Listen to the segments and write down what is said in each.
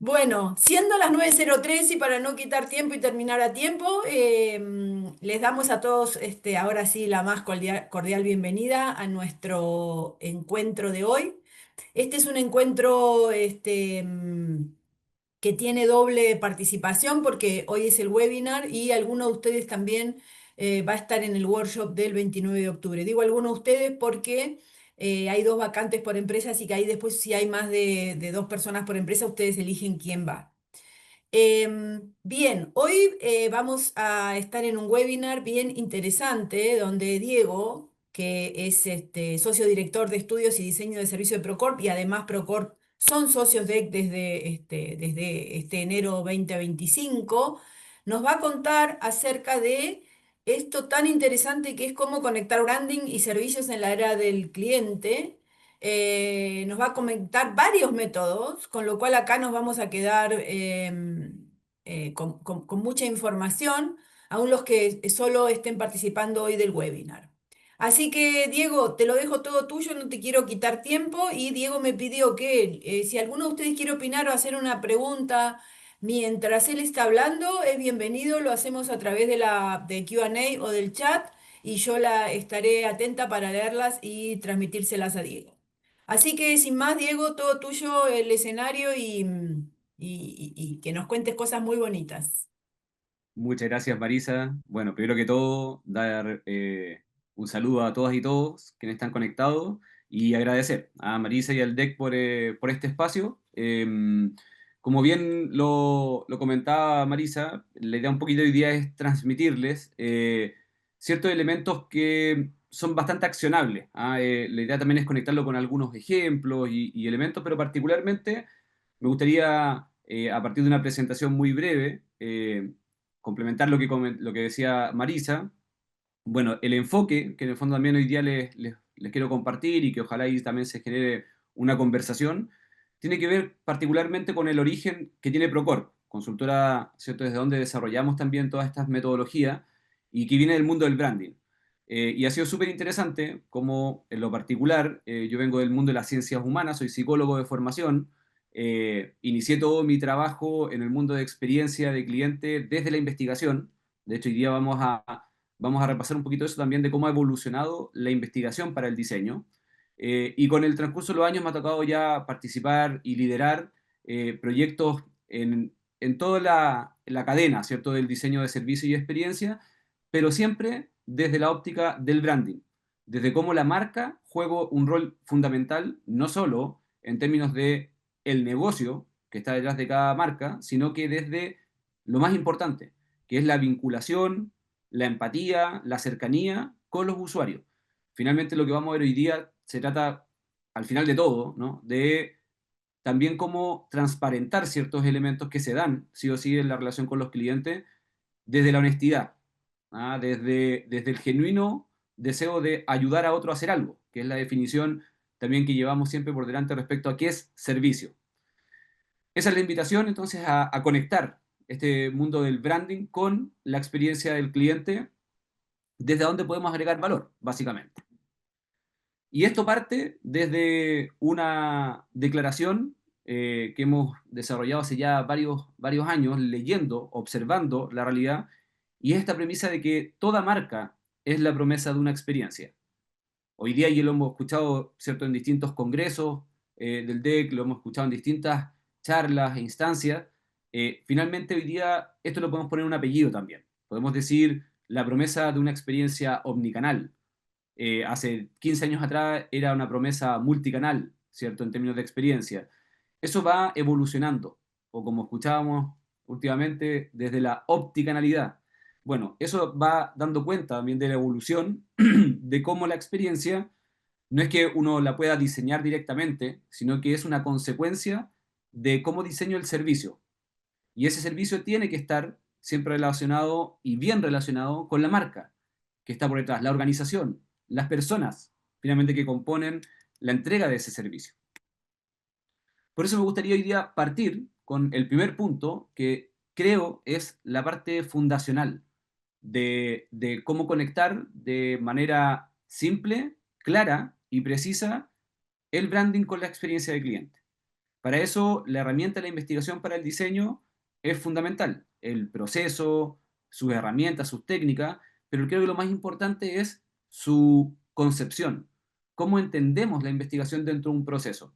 Bueno, siendo las 9:03 y para no quitar tiempo y terminar a tiempo, les damos a todos, ahora sí, la más cordial bienvenida a nuestro encuentro de hoy. Este es un encuentro, que tiene doble participación porque hoy es el webinar y alguno de ustedes también va a estar en el workshop del 29 de octubre. Digo algunos de ustedes porque hay dos vacantes por empresa, así que ahí después si hay más de dos personas por empresa, ustedes eligen quién va. Bien, hoy vamos a estar en un webinar bien interesante donde Diego, que es socio director de estudios y diseño de servicio de Procorp y además Procorp son socios de desde este enero 2025, nos va a contar acerca de esto tan interesante que es cómo conectar branding y servicios en la era del cliente. Nos va a comentar varios métodos, con lo cual acá nos vamos a quedar con mucha información, aún los que solo estén participando hoy del webinar. Así que, Diego, te lo dejo todo tuyo, no te quiero quitar tiempo y Diego me pidió que si alguno de ustedes quiere opinar o hacer una pregunta mientras él está hablando, es bienvenido, lo hacemos a través de Q&A o del chat y yo la estaré atenta para leerlas y transmitírselas a Diego. Así que sin más, Diego, todo tuyo el escenario y que nos cuentes cosas muy bonitas. Muchas gracias, Marisa. Bueno, primero que todo, dar un saludo a todas y todos quienes están conectados y agradecer a Marisa y al DEC por este espacio. Como bien lo comentaba Marisa, la idea un poquito hoy día es transmitirles ciertos elementos que son bastante accionables. La idea también es conectarlo con algunos ejemplos y elementos, pero particularmente me gustaría, a partir de una presentación muy breve, complementar lo que decía Marisa. Bueno, el enfoque que en el fondo también hoy día les quiero compartir y que ojalá ahí también se genere una conversación, tiene que ver particularmente con el origen que tiene Procorp, consultora, ¿cierto?, desde donde desarrollamos también todas estas metodologías y que viene del mundo del branding. Y ha sido súper interesante como en lo particular, yo vengo del mundo de las ciencias humanas, soy psicólogo de formación, inicié todo mi trabajo en el mundo de experiencia de cliente desde la investigación. De hecho, hoy día vamos a repasar un poquito eso también de cómo ha evolucionado la investigación para el diseño. Y con el transcurso de los años me ha tocado ya participar y liderar proyectos en toda la cadena, ¿cierto?, del diseño de servicio y experiencia, pero siempre desde la óptica del branding, desde cómo la marca juega un rol fundamental, no solo en términos de el negocio que está detrás de cada marca, sino que desde lo más importante, que es la vinculación, la empatía, la cercanía con los usuarios. Finalmente lo que vamos a ver hoy día se trata, al final de todo, ¿no?, de también cómo transparentar ciertos elementos que se dan, sí o sí, en la relación con los clientes, desde la honestidad, desde el genuino deseo de ayudar a otro a hacer algo, que es la definición también que llevamos siempre por delante respecto a qué es servicio. Esa es la invitación entonces a conectar este mundo del branding con la experiencia del cliente, desde donde podemos agregar valor, básicamente. Y esto parte desde una declaración que hemos desarrollado hace ya varios años, leyendo, observando la realidad, y es esta premisa de que toda marca es la promesa de una experiencia. Hoy día ya lo hemos escuchado, ¿cierto?, en distintos congresos del DEC, lo hemos escuchado en distintas charlas e instancias. Finalmente, hoy día esto lo podemos poner un apellido también. Podemos decir la promesa de una experiencia omnicanal. Hace 15 años atrás era una promesa multicanal, ¿cierto?, en términos de experiencia. Eso va evolucionando, o como escuchábamos últimamente, desde la opticanalidad. Bueno, eso va dando cuenta también de la evolución de cómo la experiencia no es que uno la pueda diseñar directamente, sino que es una consecuencia de cómo diseño el servicio. Y ese servicio tiene que estar siempre relacionado y bien relacionado con la marca que está por detrás, la organización, las personas finalmente que componen la entrega de ese servicio. Por eso me gustaría hoy día partir con el primer punto, que creo es la parte fundacional de cómo conectar de manera simple, clara y precisa el branding con la experiencia del cliente. Para eso, la herramienta de la investigación para el diseño es fundamental. El proceso, sus herramientas, sus técnicas, pero creo que lo más importante es su concepción. ¿Cómo entendemos la investigación dentro de un proceso?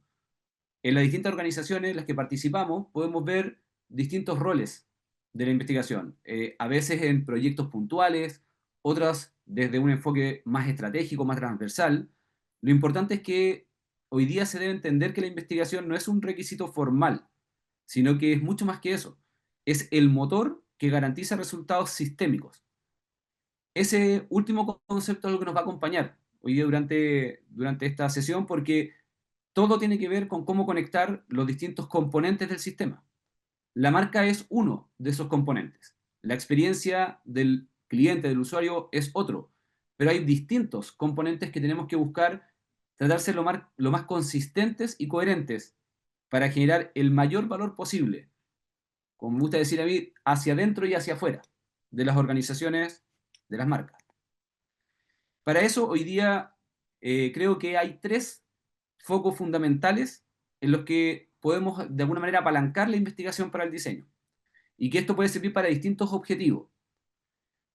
En las distintas organizaciones en las que participamos podemos ver distintos roles de la investigación, a veces en proyectos puntuales, otras desde un enfoque más estratégico, más transversal. Lo importante es que hoy día se debe entender que la investigación no es un requisito formal, sino que es mucho más que eso. Es el motor que garantiza resultados sistémicos. Ese último concepto es lo que nos va a acompañar hoy día durante esta sesión, porque todo tiene que ver con cómo conectar los distintos componentes del sistema. La marca es uno de esos componentes. La experiencia del cliente, del usuario, es otro. Pero hay distintos componentes que tenemos que buscar tratar de ser lo más consistentes y coherentes para generar el mayor valor posible, como me gusta decir a mí, hacia adentro y hacia afuera de las organizaciones, de las marcas. Para eso, hoy día creo que hay tres focos fundamentales en los que podemos de alguna manera apalancar la investigación para el diseño y que esto puede servir para distintos objetivos.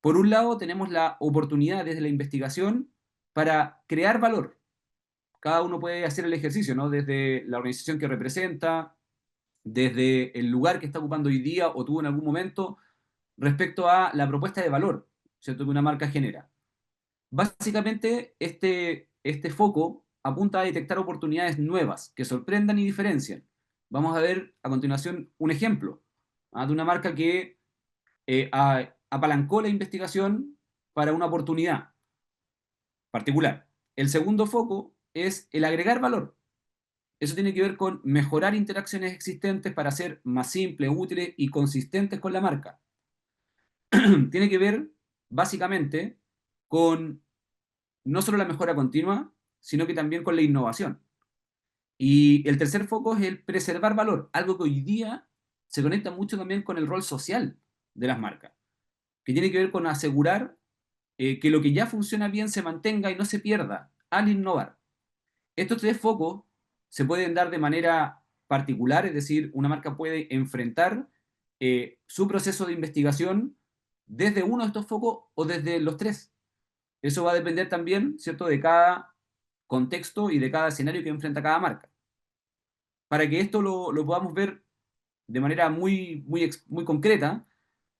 Por un lado, tenemos la oportunidad desde la investigación para crear valor. Cada uno puede hacer el ejercicio, ¿no? Desde la organización que representa, desde el lugar que está ocupando hoy día o tuvo en algún momento, respecto a la propuesta de valor, ¿cierto? Que una marca genera. Básicamente, este foco apunta a detectar oportunidades nuevas que sorprendan y diferencian. Vamos a ver a continuación un ejemplo de una marca que apalancó la investigación para una oportunidad particular. El segundo foco es el agregar valor. Eso tiene que ver con mejorar interacciones existentes para ser más simples, útiles y consistentes con la marca. Tiene que ver básicamente con no solo la mejora continua, sino que también con la innovación. Y el tercer foco es el preservar valor, algo que hoy día se conecta mucho también con el rol social de las marcas, que tiene que ver con asegurar que lo que ya funciona bien se mantenga y no se pierda al innovar. Estos tres focos se pueden dar de manera particular, es decir, una marca puede enfrentar su proceso de investigación desde uno de estos focos o desde los tres. Eso va a depender también, ¿cierto?, de cada contexto y de cada escenario que enfrenta cada marca. Para que esto lo podamos ver de manera muy concreta,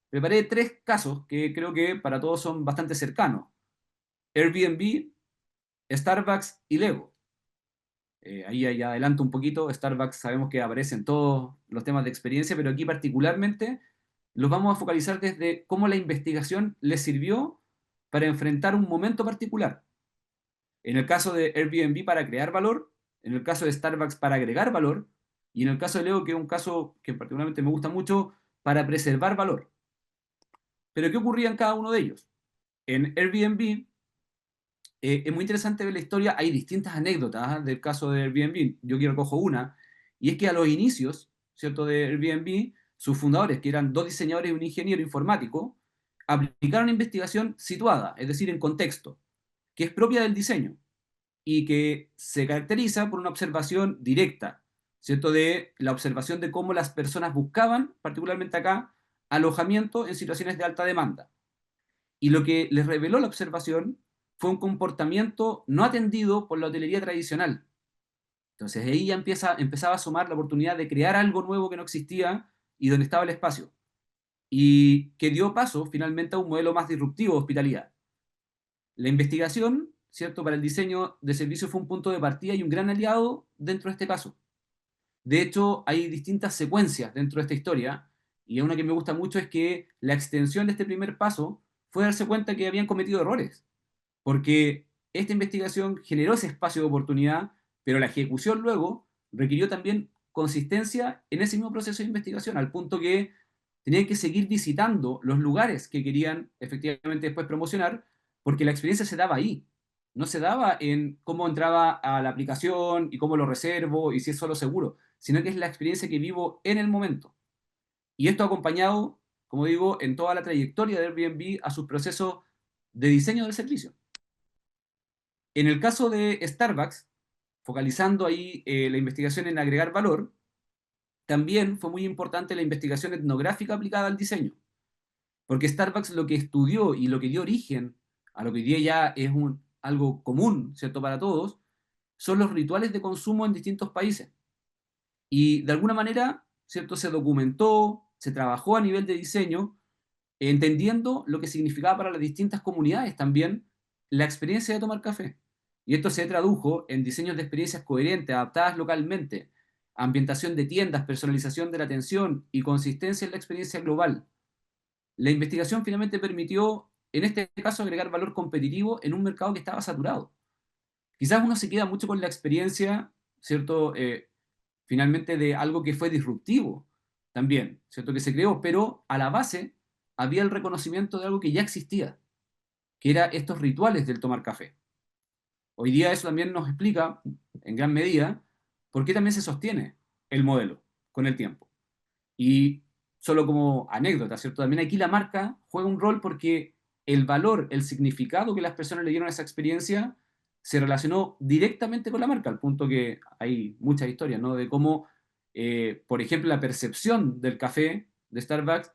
preparé tres casos que creo que para todos son bastante cercanos. Airbnb, Starbucks y Lego. Ahí adelanto un poquito, Starbucks sabemos que aparece en todos los temas de experiencia, pero aquí particularmente los vamos a focalizar desde cómo la investigación les sirvió para enfrentar un momento particular. En el caso de Airbnb para crear valor, en el caso de Starbucks para agregar valor, y en el caso de Lego, que es un caso que particularmente me gusta mucho, para preservar valor. Pero ¿qué ocurría en cada uno de ellos? En Airbnb es muy interesante ver la historia, hay distintas anécdotas del caso de Airbnb, yo quiero cojo una, y es que a los inicios, ¿cierto?, de Airbnb, sus fundadores, que eran dos diseñadores y un ingeniero informático, aplicaron investigación situada, es decir, en contexto, que es propia del diseño y que se caracteriza por una observación directa, ¿cierto? De la observación de cómo las personas buscaban, particularmente acá, alojamiento en situaciones de alta demanda. Y lo que les reveló la observación fue un comportamiento no atendido por la hotelería tradicional. Entonces ahí ya empezaba a sumar la oportunidad de crear algo nuevo que no existía y donde estaba el espacio. Y que dio paso finalmente a un modelo más disruptivo de hospitalidad. La investigación, ¿cierto?, para el diseño de servicios fue un punto de partida y un gran aliado dentro de este caso. De hecho, hay distintas secuencias dentro de esta historia, y una que me gusta mucho es que la extensión de este primer paso fue darse cuenta que habían cometido errores, porque esta investigación generó ese espacio de oportunidad, pero la ejecución luego requirió también consistencia en ese mismo proceso de investigación, al punto que tenían que seguir visitando los lugares que querían efectivamente después promocionar, porque la experiencia se daba ahí. No se daba en cómo entraba a la aplicación y cómo lo reservo y si es solo seguro, sino que es la experiencia que vivo en el momento. Y esto acompañado, como digo, en toda la trayectoria de Airbnb a sus procesos de diseño del servicio. En el caso de Starbucks, focalizando ahí la investigación en agregar valor, también fue muy importante la investigación etnográfica aplicada al diseño, porque Starbucks lo que estudió y lo que dio origen a lo que hoy día ya es algo común, ¿cierto?, para todos, son los rituales de consumo en distintos países. Y de alguna manera, ¿cierto?, se documentó, se trabajó a nivel de diseño, entendiendo lo que significaba para las distintas comunidades también la experiencia de tomar café. Y esto se tradujo en diseños de experiencias coherentes, adaptadas localmente, ambientación de tiendas, personalización de la atención y consistencia en la experiencia global. La investigación finalmente permitió, en este caso, agregar valor competitivo en un mercado que estaba saturado. Quizás uno se queda mucho con la experiencia, ¿cierto? Finalmente de algo que fue disruptivo también, ¿cierto? Que se creó, pero a la base había el reconocimiento de algo que ya existía, que era estos rituales del tomar café. Hoy día eso también nos explica, en gran medida, por qué también se sostiene el modelo con el tiempo. Y solo como anécdota, ¿cierto? También aquí la marca juega un rol porque el valor, el significado que las personas le dieron a esa experiencia se relacionó directamente con la marca, al punto que hay muchas historias, ¿no? De cómo, por ejemplo, la percepción del café de Starbucks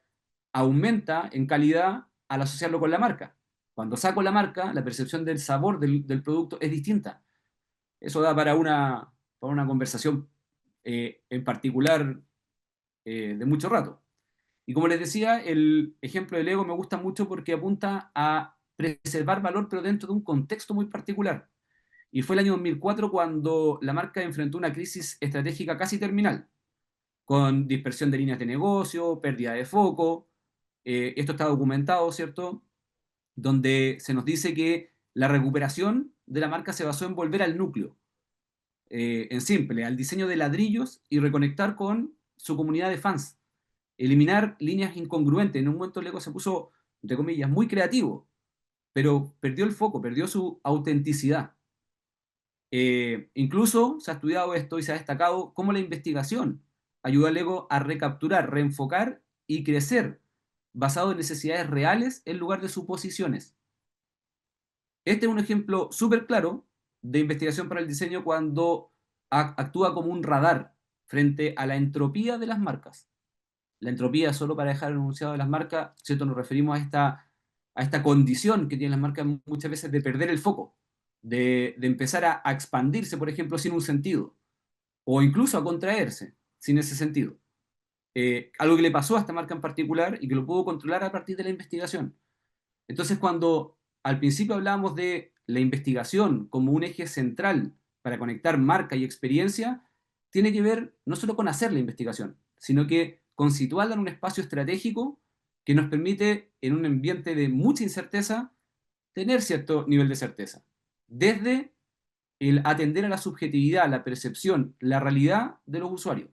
aumenta en calidad al asociarlo con la marca. Cuando saco la marca, la percepción del sabor del producto es distinta. Eso da para una conversación en particular de mucho rato. Y como les decía, el ejemplo del Lego me gusta mucho porque apunta a preservar valor, pero dentro de un contexto muy particular. Y fue el año 2004 cuando la marca enfrentó una crisis estratégica casi terminal, con dispersión de líneas de negocio, pérdida de foco. Esto está documentado, ¿cierto? Donde se nos dice que la recuperación de la marca se basó en volver al núcleo, en simple, al diseño de ladrillos y reconectar con su comunidad de fans, eliminar líneas incongruentes. En un momento Lego se puso, entre comillas, muy creativo, pero perdió el foco, perdió su autenticidad. Incluso se ha estudiado esto y se ha destacado cómo la investigación ayuda al Lego a recapturar, reenfocar y crecer basado en necesidades reales en lugar de suposiciones. Este es un ejemplo súper claro de investigación para el diseño cuando actúa como un radar frente a la entropía de las marcas. La entropía, solo para dejar enunciado de las marcas, ¿cierto? Nos referimos a esta condición que tienen las marcas muchas veces de perder el foco, de empezar a expandirse, por ejemplo, sin un sentido, o incluso a contraerse sin ese sentido. Algo que le pasó a esta marca en particular y que lo pudo controlar a partir de la investigación. Entonces, cuando al principio hablábamos de la investigación como un eje central para conectar marca y experiencia, tiene que ver no solo con hacer la investigación, sino que con situarla en un espacio estratégico que nos permite, en un ambiente de mucha incerteza, tener cierto nivel de certeza. Desde el atender a la subjetividad, la percepción, la realidad de los usuarios.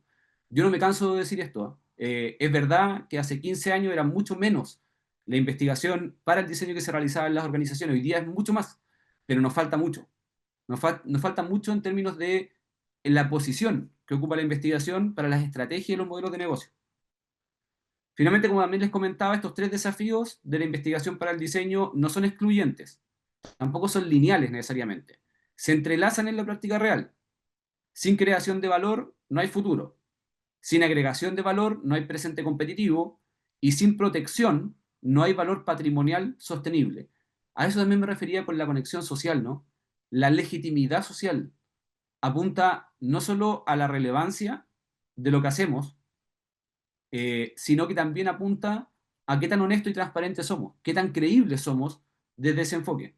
Yo no me canso de decir esto. Es verdad que hace 15 años era mucho menos la investigación para el diseño que se realizaba en las organizaciones. Hoy día es mucho más, pero nos falta mucho. Nos falta mucho en términos de la posición que ocupa la investigación para las estrategias y los modelos de negocio. Finalmente, como también les comentaba, estos tres desafíos de la investigación para el diseño no son excluyentes, tampoco son lineales necesariamente. Se entrelazan en la práctica real. Sin creación de valor no hay futuro. Sin agregación de valor no hay presente competitivo. Y sin protección no hay valor patrimonial sostenible. A eso también me refería con la conexión social, ¿no? La legitimidad social apunta no solo a la relevancia de lo que hacemos, sino que también apunta a qué tan honestos y transparentes somos, qué tan creíbles somos desde ese enfoque.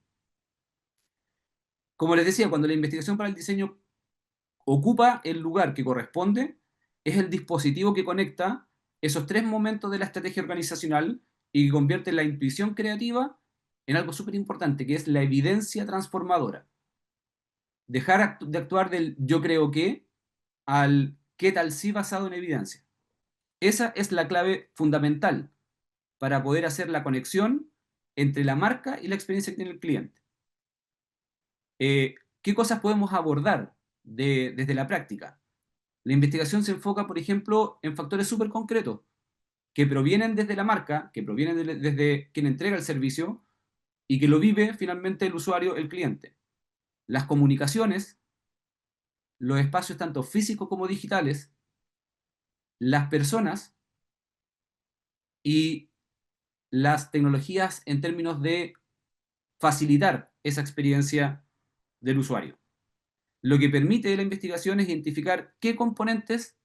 Como les decía, cuando la investigación para el diseño ocupa el lugar que corresponde, es el dispositivo que conecta esos tres momentos de la estrategia organizacional y que convierte la intuición creativa en algo súper importante, que es la evidencia transformadora. Dejar de actuar del yo creo que al qué tal si basado en evidencia. Esa es la clave fundamental para poder hacer la conexión entre la marca y la experiencia que tiene el cliente. ¿Qué cosas podemos abordar desde la práctica? La investigación se enfoca, por ejemplo, en factores súper concretos que provienen desde la marca, que provienen desde quien entrega el servicio y que lo vive finalmente el usuario, el cliente. Las comunicaciones, los espacios tanto físicos como digitales, las personas y las tecnologías en términos de facilitar esa experiencia del usuario. Lo que permite la investigación es identificar qué componentes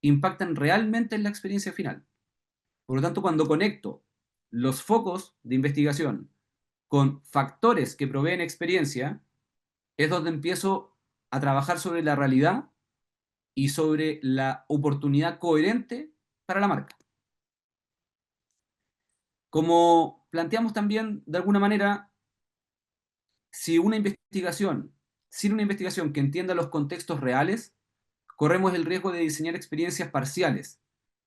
impactan realmente en la experiencia final. Por lo tanto, cuando conecto los focos de investigación con factores que proveen experiencia, es donde empiezo a trabajar sobre la realidad y sobre la oportunidad coherente para la marca. Como planteamos también, de alguna manera, si una investigación, sin una investigación que entienda los contextos reales, corremos el riesgo de diseñar experiencias parciales,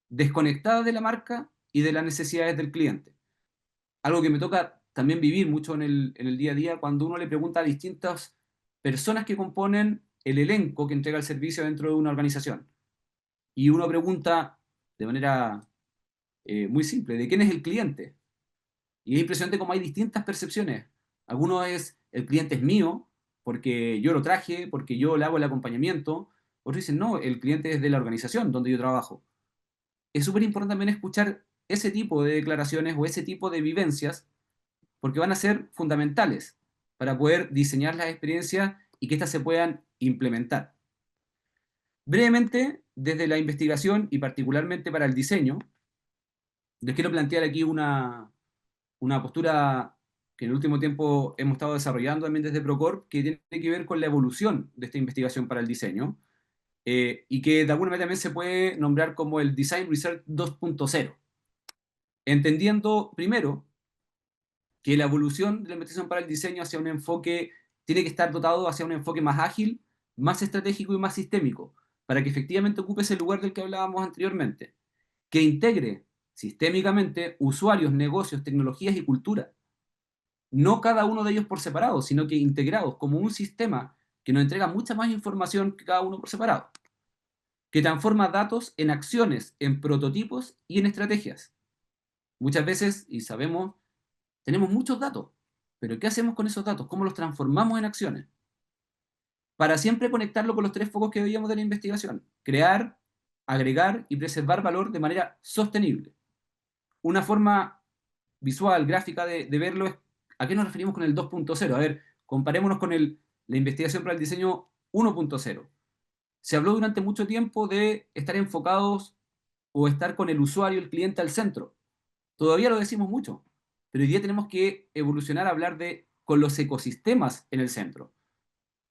desconectadas de la marca y de las necesidades del cliente. Algo que me toca también vivir mucho en el día a día cuando uno le pregunta a distintas personas que componen el elenco que entrega el servicio dentro de una organización. Y uno pregunta de manera muy simple, ¿de quién es el cliente? Y es impresionante cómo hay distintas percepciones. Algunos es, el cliente es mío, porque yo lo traje, porque yo le hago el acompañamiento. Otros dicen, no, el cliente es de la organización donde yo trabajo. Es súper importante también escuchar ese tipo de declaraciones o ese tipo de vivencias, porque van a ser fundamentales para poder diseñar las experiencias y que éstas se puedan implementar. Brevemente, desde la investigación y particularmente para el diseño, les quiero plantear aquí una postura que en el último tiempo hemos estado desarrollando también desde Procorp, que tiene que ver con la evolución de esta investigación para el diseño, y que de alguna manera también se puede nombrar como el Design Research 2.0, entendiendo primero que la evolución de la investigación para el diseño hacia un enfoque tiene que estar dotado hacia un enfoque más ágil, más estratégico y más sistémico, para que efectivamente ocupe ese lugar del que hablábamos anteriormente, que integre sistémicamente usuarios, negocios, tecnologías y cultura, no cada uno de ellos por separado, sino que integrados como un sistema que nos entrega mucha más información que cada uno por separado, que transforma datos en acciones, en prototipos y en estrategias. Muchas veces, y sabemos, tenemos muchos datos, pero ¿qué hacemos con esos datos? ¿Cómo los transformamos en acciones? Para siempre conectarlo con los tres focos que veíamos de la investigación: crear, agregar y preservar valor de manera sostenible. Una forma visual, gráfica de verlo es a qué nos referimos con el 2.0. A ver, comparémonos con la investigación para el diseño 1.0. Se habló durante mucho tiempo de estar enfocados o estar con el usuario, el cliente al centro. Todavía lo decimos mucho, pero hoy día tenemos que evolucionar a hablar de con los ecosistemas en el centro.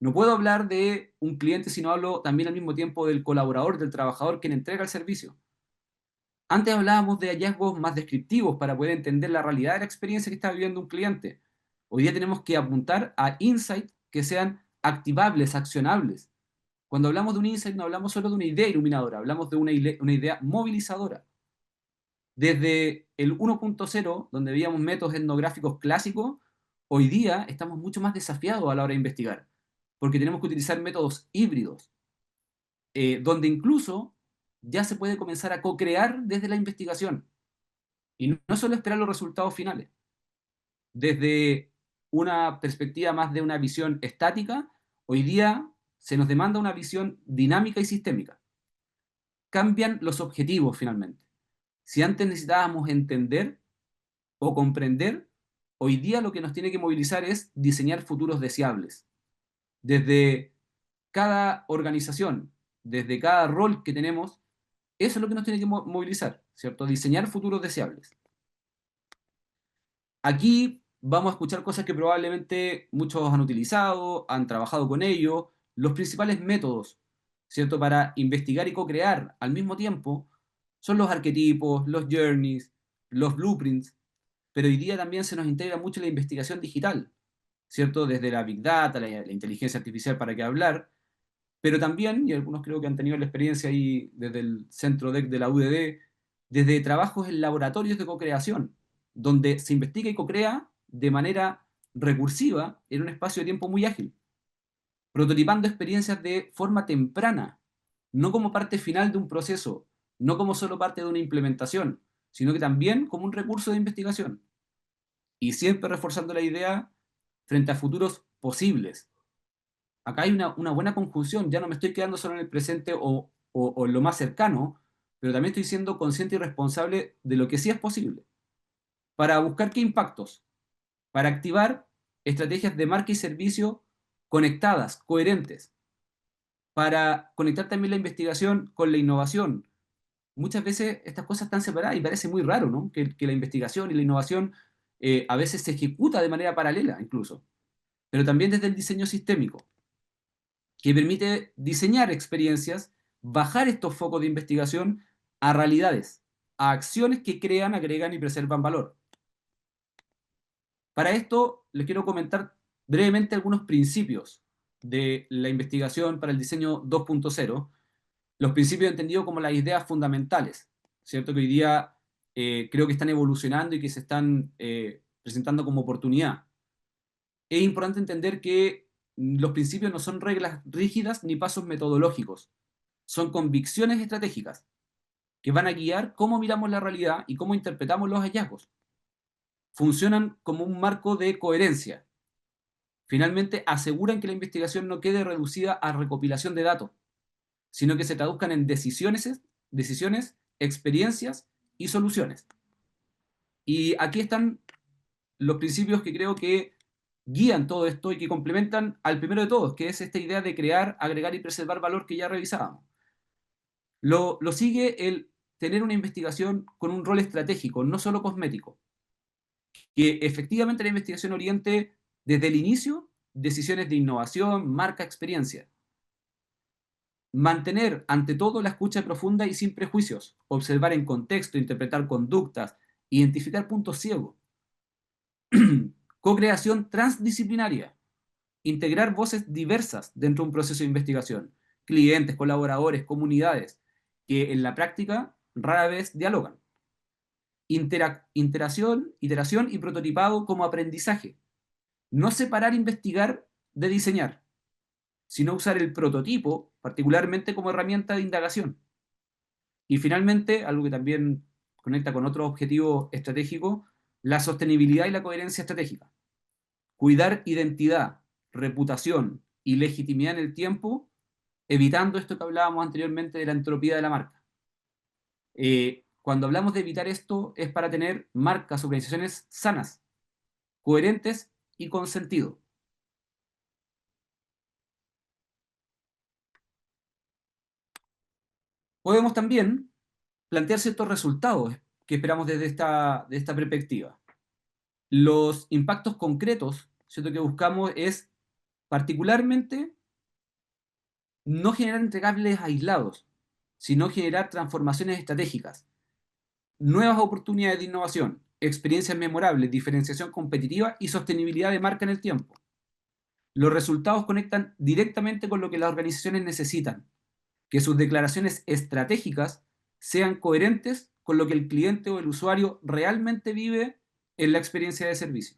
No puedo hablar de un cliente si no hablo también al mismo tiempo del colaborador, del trabajador, quien entrega el servicio. Antes hablábamos de hallazgos más descriptivos para poder entender la realidad de la experiencia que está viviendo un cliente. Hoy día tenemos que apuntar a insights que sean activables, accionables. Cuando hablamos de un insight no hablamos solo de una idea iluminadora, hablamos de una idea movilizadora. Desde el 1.0, donde veíamos métodos etnográficos clásicos, hoy día estamos mucho más desafiados a la hora de investigar, porque tenemos que utilizar métodos híbridos, donde incluso ya se puede comenzar a co-crear desde la investigación y no solo esperar los resultados finales. Desde una perspectiva más de una visión estática, hoy día se nos demanda una visión dinámica y sistémica. Cambian los objetivos finalmente. Si antes necesitábamos entender o comprender, hoy día lo que nos tiene que movilizar es diseñar futuros deseables. Desde cada organización, desde cada rol que tenemos, eso es lo que nos tiene que movilizar, ¿cierto? Diseñar futuros deseables. Aquí vamos a escuchar cosas que probablemente muchos han utilizado, han trabajado con ello, los principales métodos, ¿cierto? Para investigar y co-crear al mismo tiempo son los arquetipos, los journeys, los blueprints, pero hoy día también se nos integra mucho la investigación digital, ¿cierto? Desde la Big Data, la inteligencia artificial, para qué hablar, pero también, y algunos creo que han tenido la experiencia ahí desde el centro DEC de la UDD, desde trabajos en laboratorios de co-creación, donde se investiga y co-crea de manera recursiva en un espacio de tiempo muy ágil, prototipando experiencias de forma temprana, no como parte final de un proceso, no como solo parte de una implementación, sino que también como un recurso de investigación. Y siempre reforzando la idea frente a futuros posibles. Acá hay una buena conjunción, ya no me estoy quedando solo en el presente o en lo más cercano, pero también estoy siendo consciente y responsable de lo que sí es posible, para buscar qué impactos, para activar estrategias de marca y servicio conectadas, coherentes, para conectar también la investigación con la innovación. Muchas veces estas cosas están separadas y parece muy raro, ¿no? Que la investigación y la innovación a veces se ejecuta de manera paralela incluso, pero también desde el diseño sistémico, que permite diseñar experiencias, bajar estos focos de investigación a realidades, a acciones que crean, agregan y preservan valor. Para esto les quiero comentar brevemente algunos principios de la investigación para el diseño 2.0, los principios entendidos como las ideas fundamentales, ¿cierto? Que hoy día creo que están evolucionando y que se están presentando como oportunidad. Es importante entender que los principios no son reglas rígidas ni pasos metodológicos, son convicciones estratégicas que van a guiar cómo miramos la realidad y cómo interpretamos los hallazgos. Funcionan como un marco de coherencia. Finalmente, aseguran que la investigación no quede reducida a recopilación de datos, sino que se traduzcan en decisiones, experiencias y soluciones. Y aquí están los principios que creo que guían todo esto y que complementan al primero de todos, que es esta idea de crear, agregar y preservar valor que ya revisábamos. Lo sigue el tener una investigación con un rol estratégico, no solo cosmético, que efectivamente la investigación oriente desde el inicio decisiones de innovación, marca, experiencia. Mantener ante todo la escucha profunda y sin prejuicios, observar en contexto, interpretar conductas, identificar puntos ciegos. Co-creación transdisciplinaria, integrar voces diversas dentro de un proceso de investigación, clientes, colaboradores, comunidades, que en la práctica rara vez dialogan. Iteración y prototipado como aprendizaje. No separar investigar de diseñar, sino usar el prototipo particularmente como herramienta de indagación. Y finalmente, algo que también conecta con otro objetivo estratégico, la sostenibilidad y la coherencia estratégica. Cuidar identidad, reputación y legitimidad en el tiempo, evitando esto que hablábamos anteriormente de la entropía de la marca. Cuando hablamos de evitar esto es para tener marcas, organizaciones sanas, coherentes y con sentido. Podemos también plantear ciertos resultados que esperamos de esta perspectiva. Los impactos concretos, ¿cierto? Que buscamos es particularmente no generar entregables aislados, sino generar transformaciones estratégicas, nuevas oportunidades de innovación, experiencias memorables, diferenciación competitiva y sostenibilidad de marca en el tiempo. Los resultados conectan directamente con lo que las organizaciones necesitan, que sus declaraciones estratégicas sean coherentes con lo que el cliente o el usuario realmente vive en la experiencia de servicio.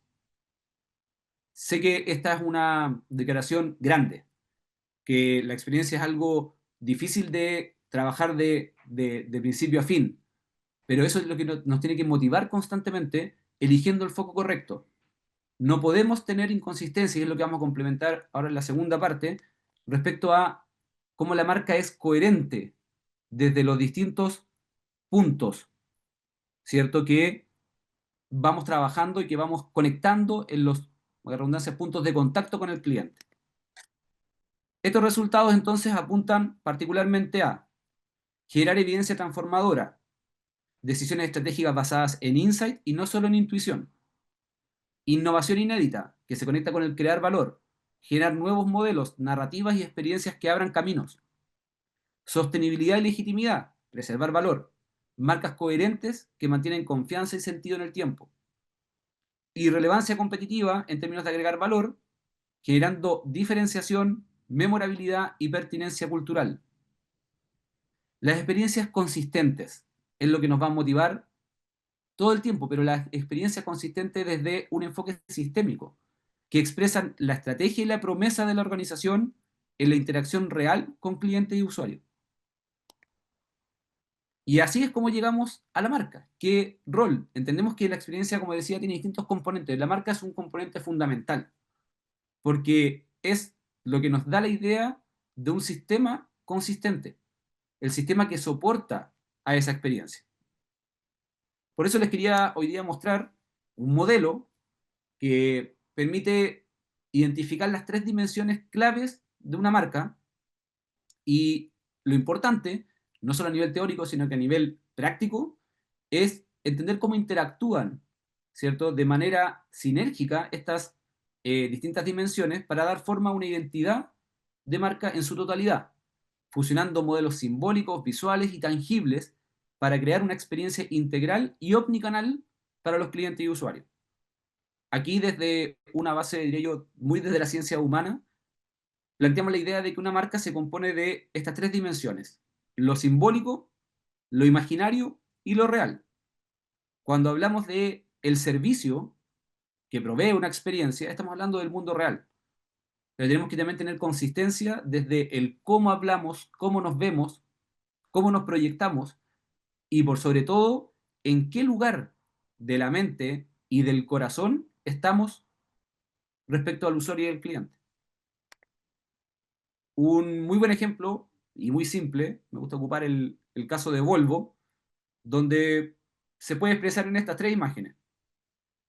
Sé que esta es una declaración grande, que la experiencia es algo difícil de trabajar de principio a fin, pero eso es lo que nos tiene que motivar constantemente, eligiendo el foco correcto. No podemos tener inconsistencia, y es lo que vamos a complementar ahora en la segunda parte, respecto a cómo la marca es coherente desde los distintos puntos, ¿cierto? Que vamos trabajando y que vamos conectando en los, la redundancia, puntos de contacto con el cliente. Estos resultados entonces apuntan particularmente a generar evidencia transformadora, decisiones estratégicas basadas en insight y no solo en intuición, innovación inédita, que se conecta con el crear valor, generar nuevos modelos, narrativas y experiencias que abran caminos, sostenibilidad y legitimidad, preservar valor, marcas coherentes que mantienen confianza y sentido en el tiempo, y relevancia competitiva en términos de agregar valor, generando diferenciación, memorabilidad y pertinencia cultural. Las experiencias consistentes es lo que nos va a motivar todo el tiempo, pero las experiencias consistentes desde un enfoque sistémico, que expresan la estrategia y la promesa de la organización en la interacción real con cliente y usuario. Y así es como llegamos a la marca. ¿Qué rol? Entendemos que la experiencia, como decía, tiene distintos componentes. La marca es un componente fundamental, porque es lo que nos da la idea de un sistema consistente, el sistema que soporta a esa experiencia. Por eso les quería hoy día mostrar un modelo que permite identificar las tres dimensiones claves de una marca y lo importante, no solo a nivel teórico, sino que a nivel práctico, es entender cómo interactúan, ¿cierto? De manera sinérgica estas distintas dimensiones para dar forma a una identidad de marca en su totalidad, fusionando modelos simbólicos, visuales y tangibles para crear una experiencia integral y omnicanal para los clientes y usuarios. Aquí desde una base, diría yo, muy desde la ciencia humana, planteamos la idea de que una marca se compone de estas tres dimensiones: lo simbólico, lo imaginario y lo real. Cuando hablamos de el servicio que provee una experiencia, estamos hablando del mundo real. Pero tenemos que también tener consistencia desde el cómo hablamos, cómo nos vemos, cómo nos proyectamos y por sobre todo en qué lugar de la mente y del corazón estamos respecto al usuario y al cliente. Un muy buen ejemplo y muy simple, me gusta ocupar el caso de Volvo, donde se puede expresar en estas tres imágenes.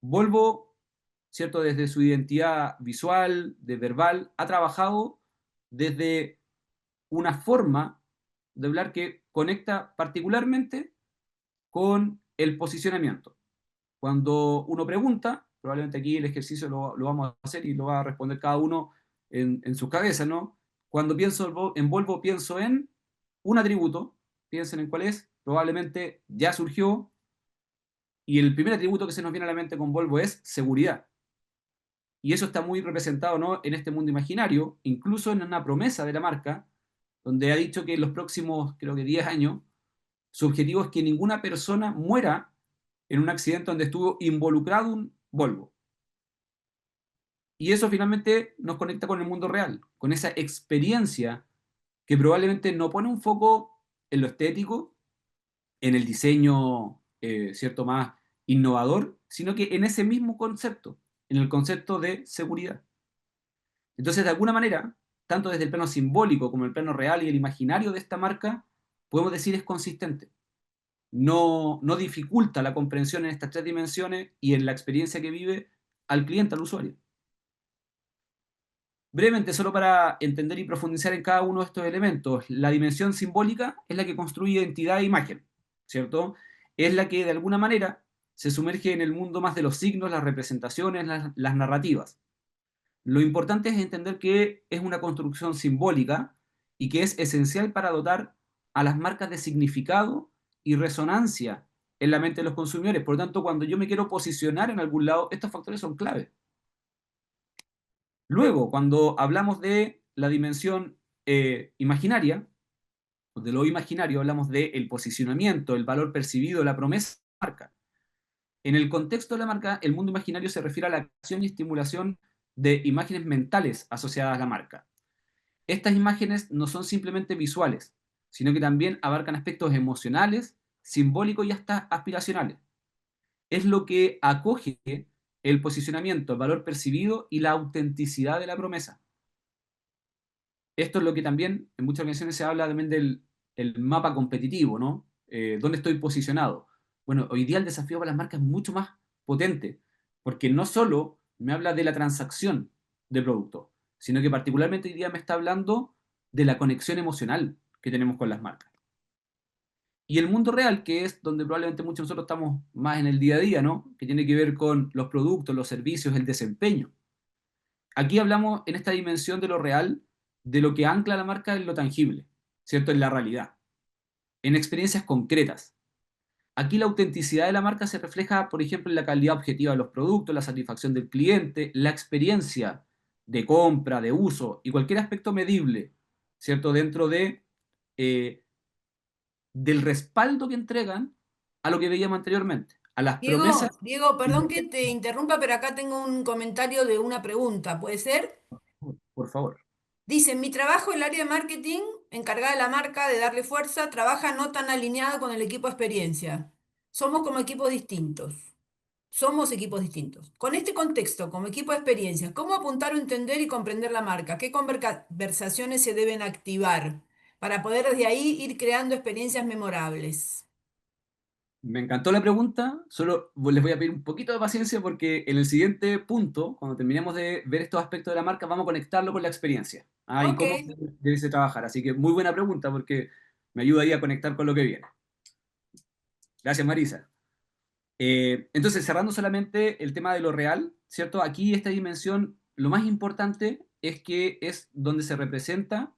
Volvo, ¿cierto? Desde su identidad visual, de verbal, ha trabajado desde una forma de hablar que conecta particularmente con el posicionamiento. Cuando uno pregunta, probablemente aquí el ejercicio lo vamos a hacer y lo va a responder cada uno en su cabeza, ¿no? Cuando pienso en Volvo, pienso en un atributo, piensen en cuál es, probablemente ya surgió, y el primer atributo que se nos viene a la mente con Volvo es seguridad. Y eso está muy representado, ¿no?, en este mundo imaginario, incluso en una promesa de la marca, donde ha dicho que en los próximos, creo que 10 años, su objetivo es que ninguna persona muera en un accidente donde estuvo involucrado un Volvo. Y eso finalmente nos conecta con el mundo real, con esa experiencia que probablemente no pone un foco en lo estético, en el diseño, cierto, más innovador, sino que en ese mismo concepto, en el concepto de seguridad. Entonces, de alguna manera, tanto desde el plano simbólico como el plano real y el imaginario de esta marca, podemos decir es consistente. No dificulta la comprensión en estas tres dimensiones y en la experiencia que vive al cliente, al usuario. Brevemente, solo para entender y profundizar en cada uno de estos elementos, la dimensión simbólica es la que construye identidad e imagen, ¿cierto? Es la que de alguna manera se sumerge en el mundo más de los signos, las representaciones, las narrativas. Lo importante es entender que es una construcción simbólica y que es esencial para dotar a las marcas de significado y resonancia en la mente de los consumidores. Por lo tanto, cuando yo me quiero posicionar en algún lado, estos factores son clave. Luego, cuando hablamos de la dimensión imaginaria, de lo imaginario, hablamos del posicionamiento, el valor percibido, la promesa de la marca. En el contexto de la marca, el mundo imaginario se refiere a la creación y estimulación de imágenes mentales asociadas a la marca. Estas imágenes no son simplemente visuales, sino que también abarcan aspectos emocionales, simbólicos y hasta aspiracionales. Es lo que acoge el posicionamiento, el valor percibido y la autenticidad de la promesa. Esto es lo que también en muchas ocasiones se habla también del el mapa competitivo, ¿no? ¿Dónde estoy posicionado? Bueno, hoy día el desafío para las marcas es mucho más potente, porque no solo me habla de la transacción de producto, sino que particularmente hoy día me está hablando de la conexión emocional que tenemos con las marcas. Y el mundo real, que es donde probablemente muchos de nosotros estamos más en el día a día, ¿no? Que tiene que ver con los productos, los servicios, el desempeño. Aquí hablamos en esta dimensión de lo real, de lo que ancla la marca en lo tangible, ¿cierto? En la realidad, en experiencias concretas. Aquí la autenticidad de la marca se refleja, por ejemplo, en la calidad objetiva de los productos, la satisfacción del cliente, la experiencia de compra, de uso y cualquier aspecto medible, ¿cierto? Dentro eh, del respaldo que entregan a lo que veíamos anteriormente, a las promesas. Diego, perdón que te interrumpa, pero acá tengo un comentario de una pregunta, ¿puede ser? Por favor. Dice, mi trabajo en el área de marketing, encargada de la marca, de darle fuerza, trabaja no tan alineado con el equipo de experiencia. Somos como equipos distintos. Somos equipos distintos. Con este contexto, como equipo de experiencia, ¿cómo apuntar a entender y comprender la marca? ¿Qué conversaciones se deben activar para poder desde ahí ir creando experiencias memorables. Me encantó la pregunta, solo les voy a pedir un poquito de paciencia porque en el siguiente punto, cuando terminemos de ver estos aspectos de la marca, vamos a conectarlo con la experiencia. Y Ok, cómo debe trabajar. Así que muy buena pregunta porque me ayuda ahí a conectar con lo que viene. Gracias, Marisa. Entonces, cerrando solamente el tema de lo real, ¿cierto? Aquí esta dimensión, lo más importante es que es donde se representa,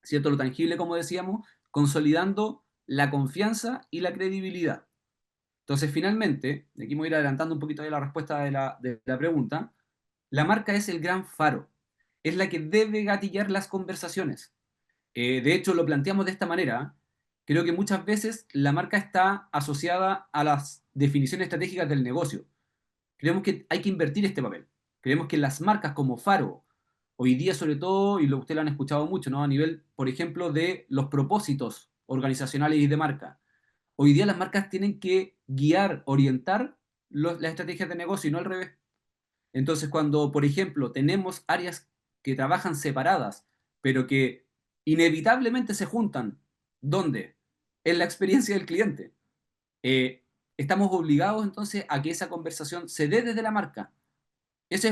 ¿cierto? Lo tangible, como decíamos, consolidando la confianza y la credibilidad. Entonces, finalmente, y aquí me voy a ir adelantando un poquito de la respuesta de la pregunta, la marca es el gran faro, es la que debe gatillar las conversaciones. De hecho, lo planteamos de esta manera. Creo que muchas veces la marca está asociada a las definiciones estratégicas del negocio. Creemos que hay que invertir este papel. Creemos que las marcas como Faro, hoy día sobre todo, y ustedes lo han escuchado mucho, ¿no? A nivel, por ejemplo, de los propósitos organizacionales y de marca. Hoy día las marcas tienen que guiar, orientar las estrategias de negocio y no al revés. Entonces, cuando, por ejemplo, tenemos áreas que trabajan separadas, pero que inevitablemente se juntan, ¿dónde? En la experiencia del cliente. Eh, Estamos obligados entonces a que esa conversación se dé desde la marca. Esa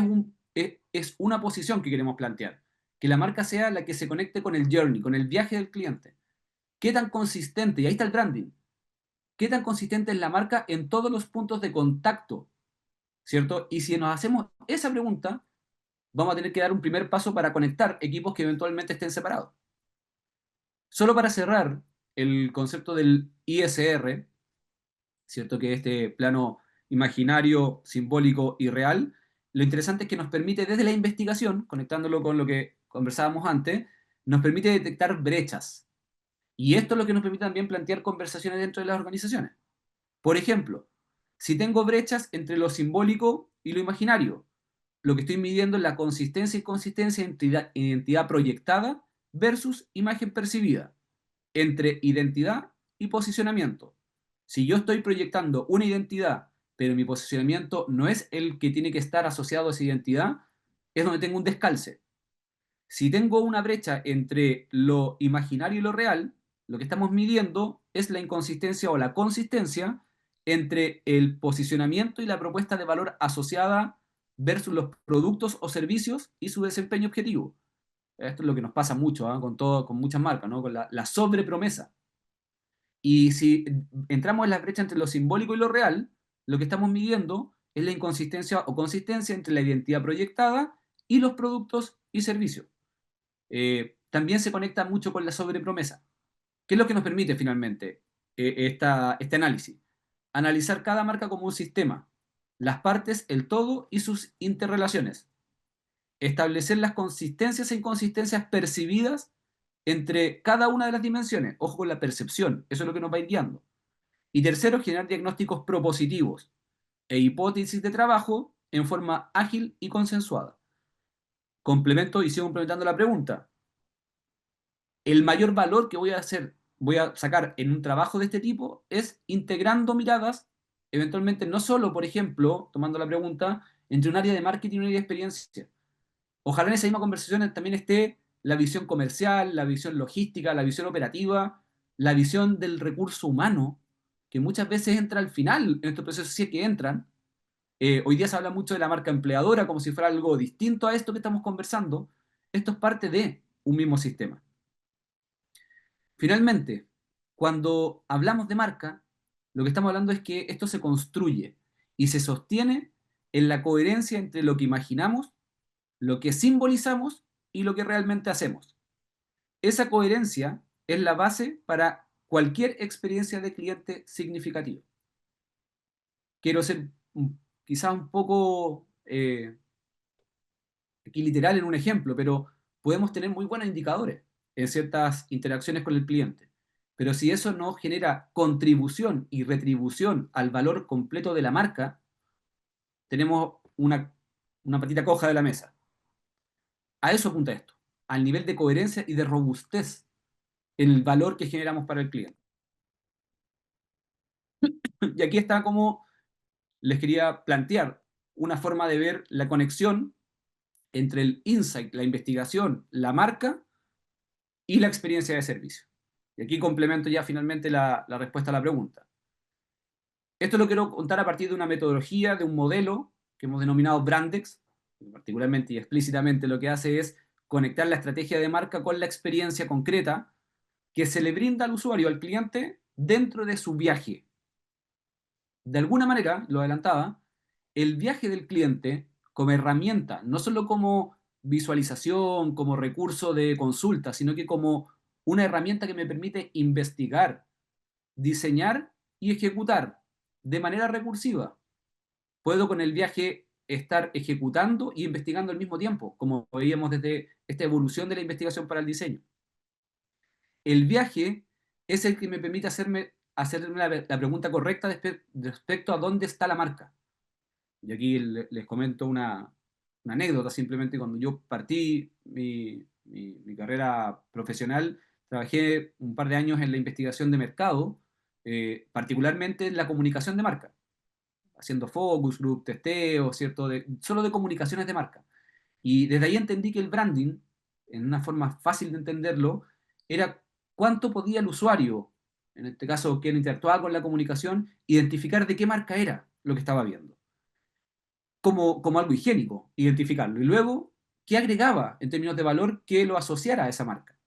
es una posición que queremos plantear. Que la marca sea la que se conecte con el journey, con el viaje del cliente. ¿Qué tan consistente? Y ahí está el branding. ¿Qué tan consistente es la marca en todos los puntos de contacto? ¿Cierto? Y si nos hacemos esa pregunta, vamos a tener que dar un primer paso para conectar equipos que eventualmente estén separados. Solo para cerrar el concepto del ISR, ¿cierto? Que es este plano imaginario, simbólico y real, lo interesante es que nos permite desde la investigación, conectándolo con lo que conversábamos antes, nos permite detectar brechas. Y esto es lo que nos permite también plantear conversaciones dentro de las organizaciones. Por ejemplo, si tengo brechas entre lo simbólico y lo imaginario, lo que estoy midiendo es la consistencia y consistencia en identidad proyectada versus imagen percibida, entre identidad y posicionamiento. Si yo estoy proyectando una identidad, pero mi posicionamiento no es el que tiene que estar asociado a esa identidad, es donde tengo un descalce. Si tengo una brecha entre lo imaginario y lo real, lo que estamos midiendo es la inconsistencia o la consistencia entre el posicionamiento y la propuesta de valor asociada versus los productos o servicios y su desempeño objetivo. Esto es lo que nos pasa mucho, con muchas marcas, ¿no? Con la sobrepromesa. Y si entramos en la brecha entre lo simbólico y lo real, lo que estamos midiendo es la inconsistencia o consistencia entre la identidad proyectada y los productos y servicios. También se conecta mucho con la sobrepromesa. ¿Qué es lo que nos permite finalmente este análisis? Analizar cada marca como un sistema, las partes, el todo y sus interrelaciones. Establecer las consistencias e inconsistencias percibidas entre cada una de las dimensiones. Ojo con la percepción, eso es lo que nos va a ir guiando. Y tercero, generar diagnósticos propositivos e hipótesis de trabajo en forma ágil y consensuada. Complemento y sigo complementando la pregunta. El mayor valor que voy a sacar en un trabajo de este tipo es integrando miradas, eventualmente no solo, por ejemplo, tomando la pregunta, entre un área de marketing y un área de experiencia. Ojalá en esa misma conversación también esté la visión comercial, la visión logística, la visión operativa, la visión del recurso humano, que muchas veces entra al final en estos procesos, si es que entran. Hoy día se habla mucho de la marca empleadora como si fuera algo distinto a esto que estamos conversando. Esto es parte de un mismo sistema. Finalmente, cuando hablamos de marca, lo que estamos hablando es que esto se construye y se sostiene en la coherencia entre lo que imaginamos, lo que simbolizamos y lo que realmente hacemos. Esa coherencia es la base para cualquier experiencia de cliente significativa. Quiero ser quizás un poco aquí literal en un ejemplo, pero podemos tener muy buenos indicadores en ciertas interacciones con el cliente. Pero si eso no genera contribución y retribución al valor completo de la marca, tenemos una patita coja de la mesa. A eso apunta esto, al nivel de coherencia y de robustez en el valor que generamos para el cliente. Y aquí está como les quería plantear una forma de ver la conexión entre el insight, la investigación, la marca y la experiencia de servicio. Y aquí complemento ya finalmente la respuesta a la pregunta. Esto lo quiero contar a partir de una metodología, de un modelo que hemos denominado Brandex, que particularmente y explícitamente lo que hace es conectar la estrategia de marca con la experiencia concreta que se le brinda al usuario, al cliente, dentro de su viaje. De alguna manera, lo adelantaba, el viaje del cliente como herramienta, no solo como visualización, como recurso de consulta, sino que como una herramienta que me permite investigar, diseñar y ejecutar de manera recursiva. Puedo con el viaje estar ejecutando y investigando al mismo tiempo, como veíamos desde esta evolución de la investigación para el diseño. El viaje es el que me permite hacerme la pregunta correcta respecto a dónde está la marca. Y aquí les comento una anécdota, simplemente cuando yo partí mi carrera profesional, trabajé un par de años en la investigación de mercado, particularmente en la comunicación de marca, haciendo focus group, testeo, ¿cierto? Solo de comunicaciones de marca. Y desde ahí entendí que el branding, en una forma fácil de entenderlo, era cuánto podía el usuario, en este caso quien interactuaba con la comunicación, identificar de qué marca era lo que estaba viendo como algo higiénico, identificarlo. Y luego, ¿qué agregaba en términos de valor que lo asociara a esa marca?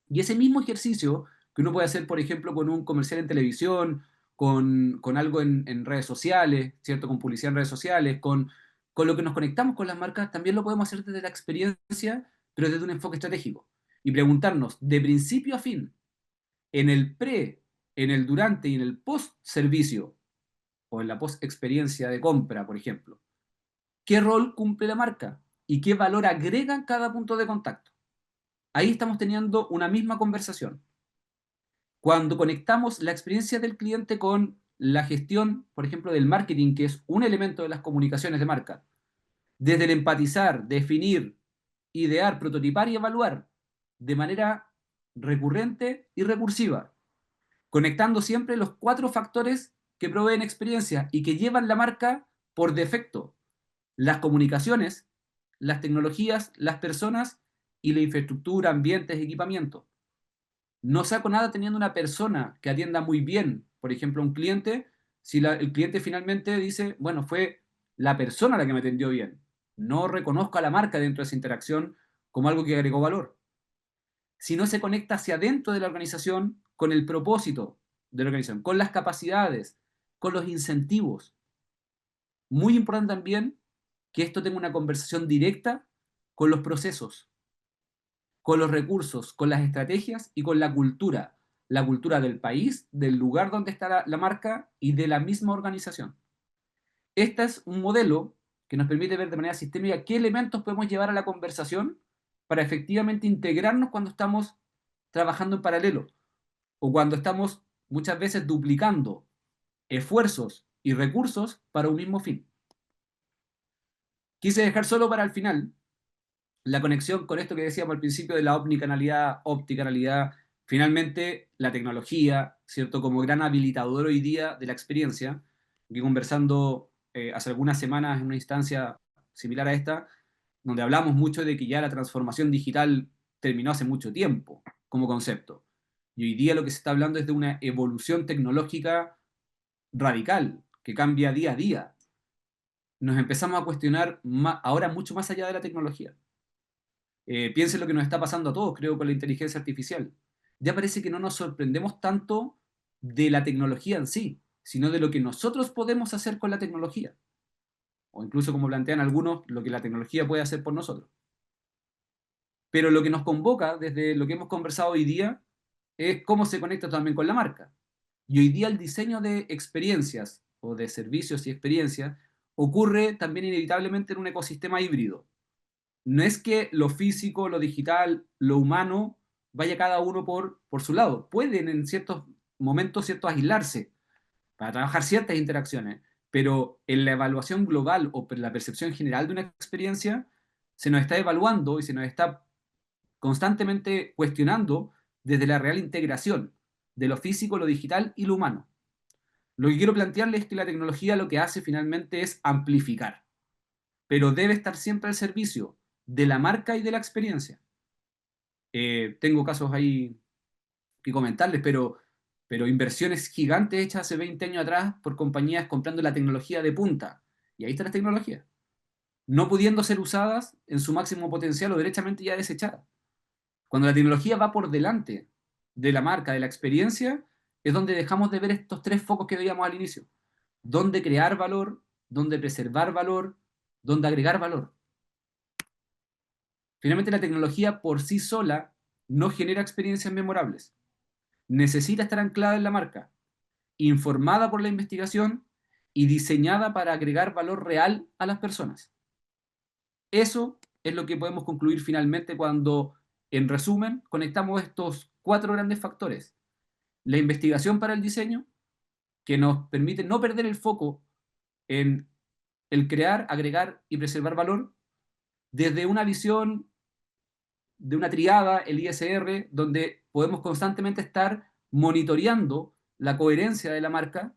Y ese mismo ejercicio que uno puede hacer, por ejemplo, con un comercial en televisión, con algo en redes sociales, ¿cierto? Con publicidad en redes sociales, con lo que nos conectamos con las marcas, también lo podemos hacer desde la experiencia, pero desde un enfoque estratégico. Y preguntarnos, de principio a fin, en el pre, en el durante y en el post servicio, o en la post experiencia de compra, por ejemplo, qué rol cumple la marca y qué valor agrega en cada punto de contacto. Ahí estamos teniendo una misma conversación. Cuando conectamos la experiencia del cliente con la gestión, por ejemplo, del marketing, que es un elemento de las comunicaciones de marca, desde el empatizar, definir, idear, prototipar y evaluar de manera recurrente y recursiva, conectando siempre los cuatro factores que proveen experiencia y que llevan la marca por defecto: las comunicaciones, las tecnologías, las personas y la infraestructura, ambientes, equipamiento. No saco nada teniendo una persona que atienda muy bien, por ejemplo, a un cliente, si el cliente finalmente dice, bueno, fue la persona la que me atendió bien. No reconozco a la marca dentro de esa interacción como algo que agregó valor. Si no se conecta hacia adentro de la organización con el propósito de la organización, con las capacidades, con los incentivos. Muy importante también que esto tenga una conversación directa con los procesos, con los recursos, con las estrategias y con la cultura del país, del lugar donde está la marca y de la misma organización. Este es un modelo que nos permite ver de manera sistémica qué elementos podemos llevar a la conversación para efectivamente integrarnos cuando estamos trabajando en paralelo o cuando estamos muchas veces duplicando esfuerzos y recursos para un mismo fin. Quise dejar solo para el final la conexión con esto que decíamos al principio de la omnicanalidad, opticanalidad, finalmente la tecnología, ¿cierto? Como gran habilitador hoy día de la experiencia, que conversando hace algunas semanas en una instancia similar a esta, donde hablamos mucho de que ya la transformación digital terminó hace mucho tiempo como concepto. Y hoy día lo que se está hablando es de una evolución tecnológica radical, que cambia día a día. Nos empezamos a cuestionar ahora mucho más allá de la tecnología. Piensen lo que nos está pasando a todos, creo, con la inteligencia artificial. Ya parece que no nos sorprendemos tanto de la tecnología en sí, sino de lo que nosotros podemos hacer con la tecnología. O incluso, como plantean algunos, lo que la tecnología puede hacer por nosotros. Pero lo que nos convoca, desde lo que hemos conversado hoy día, es cómo se conecta también con la marca. Y hoy día el diseño de experiencias o de servicios y experiencias ocurre también inevitablemente en un ecosistema híbrido. No es que lo físico, lo digital, lo humano vaya cada uno por su lado. Pueden en ciertos momentos, cierto, aislarse para trabajar ciertas interacciones, pero en la evaluación global o la percepción general de una experiencia se nos está evaluando y se nos está constantemente cuestionando desde la real integración de lo físico, lo digital y lo humano. Lo que quiero plantearles es que la tecnología lo que hace finalmente es amplificar, pero debe estar siempre al servicio de la marca y de la experiencia. Tengo casos ahí que comentarles, pero inversiones gigantes hechas hace 20 años atrás por compañías comprando la tecnología de punta. Y ahí está la tecnología, no pudiendo ser usadas en su máximo potencial o derechamente ya desechadas. Cuando la tecnología va por delante de la marca, de la experiencia, es donde dejamos de ver estos tres focos que veíamos al inicio. Dónde crear valor, dónde preservar valor, dónde agregar valor. Finalmente, la tecnología por sí sola no genera experiencias memorables. Necesita estar anclada en la marca, informada por la investigación y diseñada para agregar valor real a las personas. Eso es lo que podemos concluir finalmente cuando, en resumen, conectamos estos cuatro grandes factores. La investigación para el diseño, que nos permite no perder el foco en el crear, agregar y preservar valor, desde una visión de una triada, el ISR, donde podemos constantemente estar monitoreando la coherencia de la marca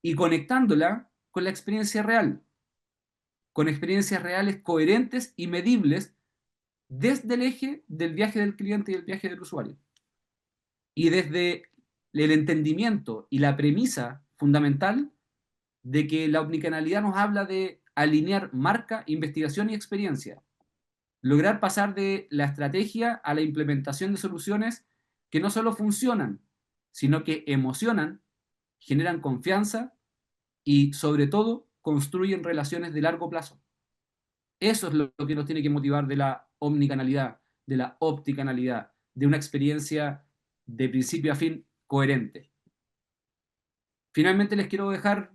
y conectándola con la experiencia real, con experiencias reales coherentes y medibles desde el eje del viaje del cliente y el viaje del usuario. Y desde el entendimiento y la premisa fundamental de que la omnicanalidad nos habla de alinear marca, investigación y experiencia. Lograr pasar de la estrategia a la implementación de soluciones que no solo funcionan, sino que emocionan, generan confianza y, sobre todo, construyen relaciones de largo plazo. Eso es lo que nos tiene que motivar de la omnicanalidad, de la opticanalidad, de una experiencia de principio a fin coherente. Finalmente les quiero dejar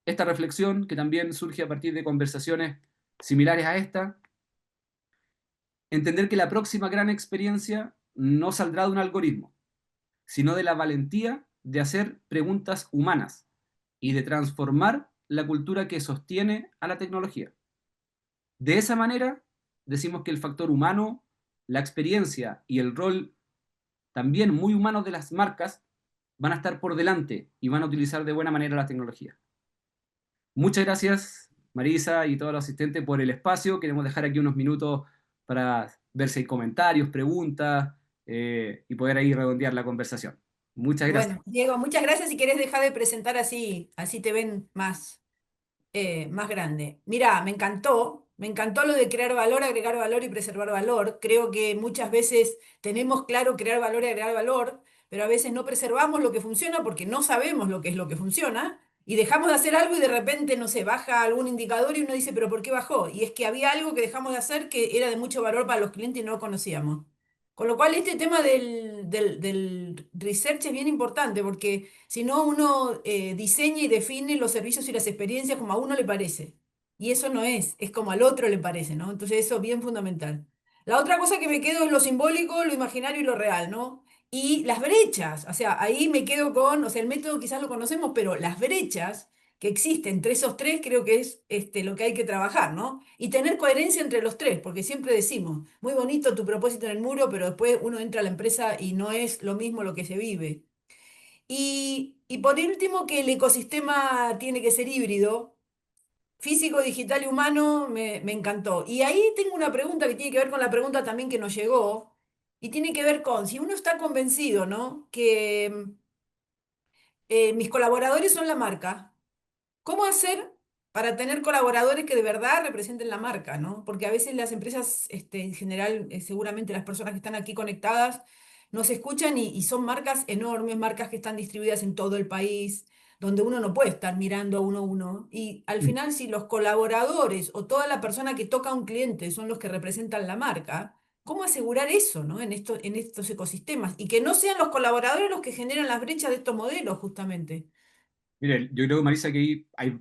esta reflexión que también surge a partir de conversaciones similares a esta. Entender que la próxima gran experiencia no saldrá de un algoritmo, sino de la valentía de hacer preguntas humanas y de transformar la cultura que sostiene a la tecnología. De esa manera, decimos que el factor humano, la experiencia y el rol también muy humanos de las marcas van a estar por delante y van a utilizar de buena manera la tecnología. Muchas gracias, Marisa y todos los asistentes, por el espacio. Queremos dejar aquí unos minutos para ver si hay comentarios, preguntas y poder ahí redondear la conversación. Muchas gracias. Bueno, Diego, muchas gracias. Si querés dejar de presentar así, así te ven más grande. Mirá, me encantó lo de crear valor, agregar valor y preservar valor. Creo que muchas veces tenemos claro crear valor y agregar valor, pero a veces no preservamos lo que funciona porque no sabemos lo que es lo que funciona y dejamos de hacer algo y de repente, no sé, baja algún indicador y uno dice, pero ¿por qué bajó? Y es que había algo que dejamos de hacer que era de mucho valor para los clientes y no lo conocíamos. Con lo cual, este tema del research es bien importante porque si no, uno diseña y define los servicios y las experiencias como a uno le parece. Y eso no es como al otro le parece, ¿no? Entonces eso es bien fundamental. La otra cosa que me quedo es lo simbólico, lo imaginario y lo real, ¿no? Y las brechas, o sea, ahí me quedo con, o sea, el método quizás lo conocemos, pero las brechas que existen entre esos tres creo que es lo que hay que trabajar, ¿no? Y tener coherencia entre los tres, porque siempre decimos, muy bonito tu propósito en el muro, pero después uno entra a la empresa y no es lo mismo lo que se vive. Y por último, que el ecosistema tiene que ser híbrido, físico, digital y humano, me encantó. Y ahí tengo una pregunta que tiene que ver con la pregunta también que nos llegó, y tiene que ver con, si uno está convencido, ¿no? Que mis colaboradores son la marca. ¿Cómo hacer para tener colaboradores que de verdad representen la marca, ¿no? Porque a veces las empresas, en general, seguramente las personas que están aquí conectadas nos escuchan y son marcas enormes, marcas que están distribuidas en todo el país, donde uno no puede estar mirando a uno a uno. Y al final, si los colaboradores o toda la persona que toca a un cliente son los que representan la marca, ¿cómo asegurar eso, ¿no? En estos ecosistemas? Y que no sean los colaboradores los que generan las brechas de estos modelos, justamente. Mire, yo creo, Marisa, que hay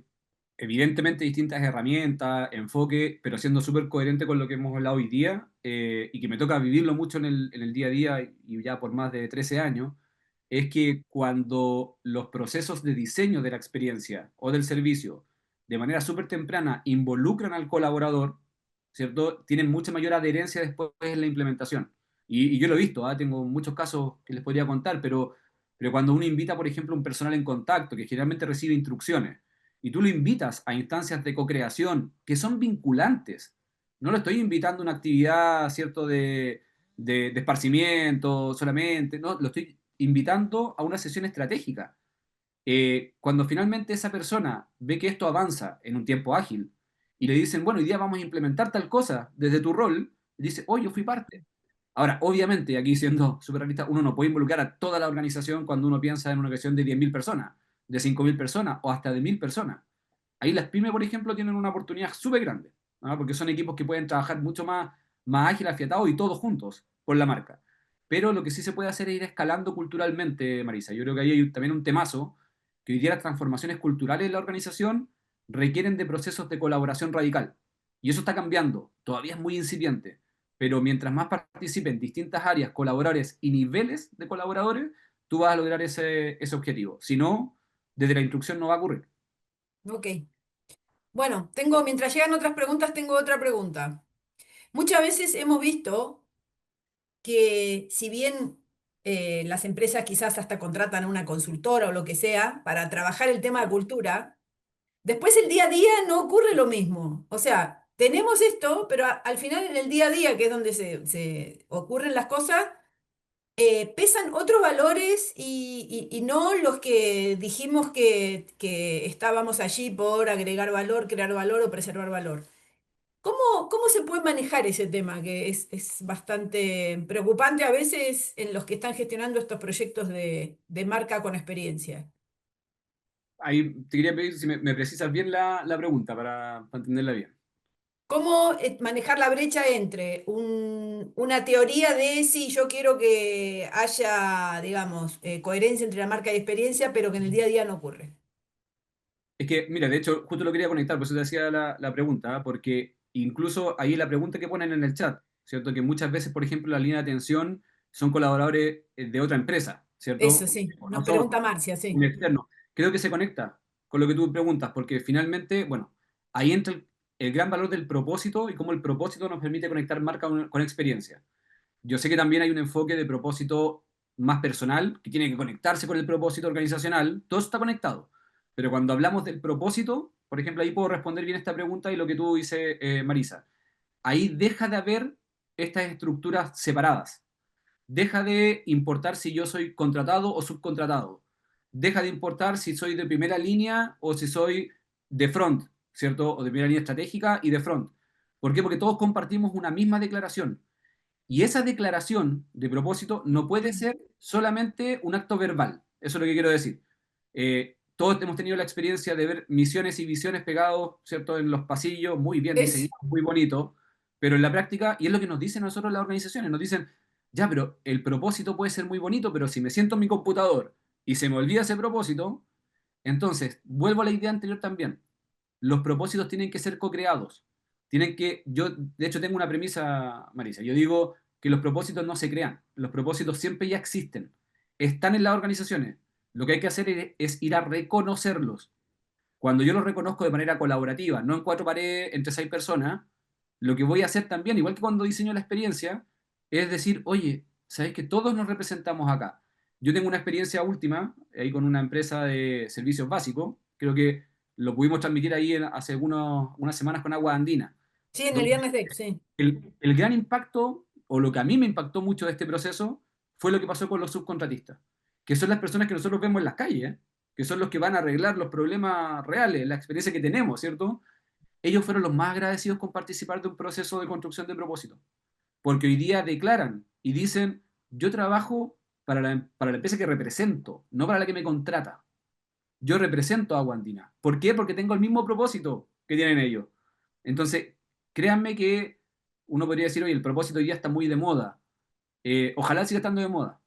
evidentemente distintas herramientas, enfoque, pero siendo súper coherente con lo que hemos hablado hoy día y que me toca vivirlo mucho en el día a día y ya por más de 13 años, es que cuando los procesos de diseño de la experiencia o del servicio de manera súper temprana involucran al colaborador, ¿cierto? Tienen mucha mayor adherencia después en la implementación. Y yo lo he visto, ¿ah? Tengo muchos casos que les podría contar, pero cuando uno invita, por ejemplo, a un personal en contacto que generalmente recibe instrucciones, y tú lo invitas a instancias de co-creación que son vinculantes. No lo estoy invitando a una actividad, ¿cierto?, de esparcimiento solamente, no, lo estoy invitando a una sesión estratégica. Cuando finalmente esa persona ve que esto avanza en un tiempo ágil y le dicen, bueno, hoy día vamos a implementar tal cosa desde tu rol, dice, oh, yo fui parte. Ahora, obviamente, aquí siendo súper realista, uno no puede involucrar a toda la organización cuando uno piensa en una organización de 10.000 personas, de 5.000 personas o hasta de 1.000 personas. Ahí las pymes, por ejemplo, tienen una oportunidad súper grande, ¿no? Porque son equipos que pueden trabajar mucho más ágil, afiatado y todos juntos por la marca. Pero lo que sí se puede hacer es ir escalando culturalmente, Marisa. Yo creo que ahí hay también un temazo, que hoy día las transformaciones culturales en la organización requieren de procesos de colaboración radical. Y eso está cambiando. Todavía es muy incipiente. Pero mientras más participen distintas áreas, colaboradores y niveles de colaboradores, tú vas a lograr ese objetivo. Si no, desde la instrucción no va a ocurrir. Ok. Bueno, mientras llegan otras preguntas, tengo otra pregunta. Muchas veces hemos visto que si bien las empresas quizás hasta contratan a una consultora o lo que sea para trabajar el tema de cultura, después el día a día no ocurre lo mismo. O sea, tenemos esto, pero al final en el día a día, que es donde se ocurren las cosas, pesan otros valores y no los que dijimos que estábamos allí por agregar valor, crear valor o preservar valor. ¿Cómo se puede manejar ese tema que es bastante preocupante a veces en los que están gestionando estos proyectos de marca con experiencia? Ahí te quería pedir si me precisas bien la pregunta para entenderla bien. ¿Cómo manejar la brecha entre una teoría de si yo quiero que haya, digamos, coherencia entre la marca y experiencia, pero que en el día a día no ocurre? Es que, mira, de hecho, justo lo quería conectar, por eso te hacía la pregunta, ¿ah? Porque incluso ahí la pregunta que ponen en el chat, ¿cierto? Que muchas veces, por ejemplo, la línea de atención son colaboradores de otra empresa, Eso ¿cierto? sí, O nos nosotros, pregunta Marcia, un sí. externo. Creo que se conecta con lo que tú preguntas, porque finalmente, bueno, ahí entra el gran valor del propósito y cómo el propósito nos permite conectar marca con experiencia. Yo sé que también hay un enfoque de propósito más personal, que tiene que conectarse con el propósito organizacional, todo está conectado. Pero cuando hablamos del propósito, por ejemplo, ahí puedo responder bien esta pregunta y lo que tú dices, Marisa. Ahí deja de haber estas estructuras separadas. Deja de importar si yo soy contratado o subcontratado. Deja de importar si soy de primera línea o si soy de front, ¿cierto? O de primera línea estratégica y de front. ¿Por qué? Porque todos compartimos una misma declaración. Y esa declaración de propósito no puede ser solamente un acto verbal. Eso es lo que quiero decir. Todos hemos tenido la experiencia de ver misiones y visiones pegados, ¿cierto?, en los pasillos, muy bien Es, diseñados, muy bonito, pero en la práctica, y es lo que nos dicen a nosotros las organizaciones, nos dicen, ya, pero el propósito puede ser muy bonito, pero si me siento en mi computador y se me olvida ese propósito, entonces vuelvo a la idea anterior también. Los propósitos tienen que ser co-creados. Yo de hecho tengo una premisa, Marisa, yo digo que los propósitos no se crean, los propósitos siempre ya existen, están en las organizaciones. Lo que hay que hacer es ir a reconocerlos. Cuando yo los reconozco de manera colaborativa, no en cuatro paredes entre seis personas, lo que voy a hacer también, igual que cuando diseño la experiencia, es decir, oye, ¿sabes que todos nos representamos acá? Yo tengo una experiencia última ahí con una empresa de servicios básicos, creo que lo pudimos transmitir ahí hace unas semanas con Agua Andina, sí, en el donde viernes de, sí. el gran impacto, o lo que a mí me impactó mucho de este proceso, fue lo que pasó con los subcontratistas, que son las personas que nosotros vemos en las calles, ¿eh? Que son los que van a arreglar los problemas reales, la experiencia que tenemos, ¿cierto? Ellos fueron los más agradecidos con participar de un proceso de construcción de propósito, porque hoy día declaran y dicen, yo trabajo para la empresa que represento, no para la que me contrata. Yo represento a Guandina. ¿Por qué? Porque tengo el mismo propósito que tienen ellos. Entonces, créanme que uno podría decir, oye, el propósito hoy día está muy de moda. Ojalá siga estando de moda,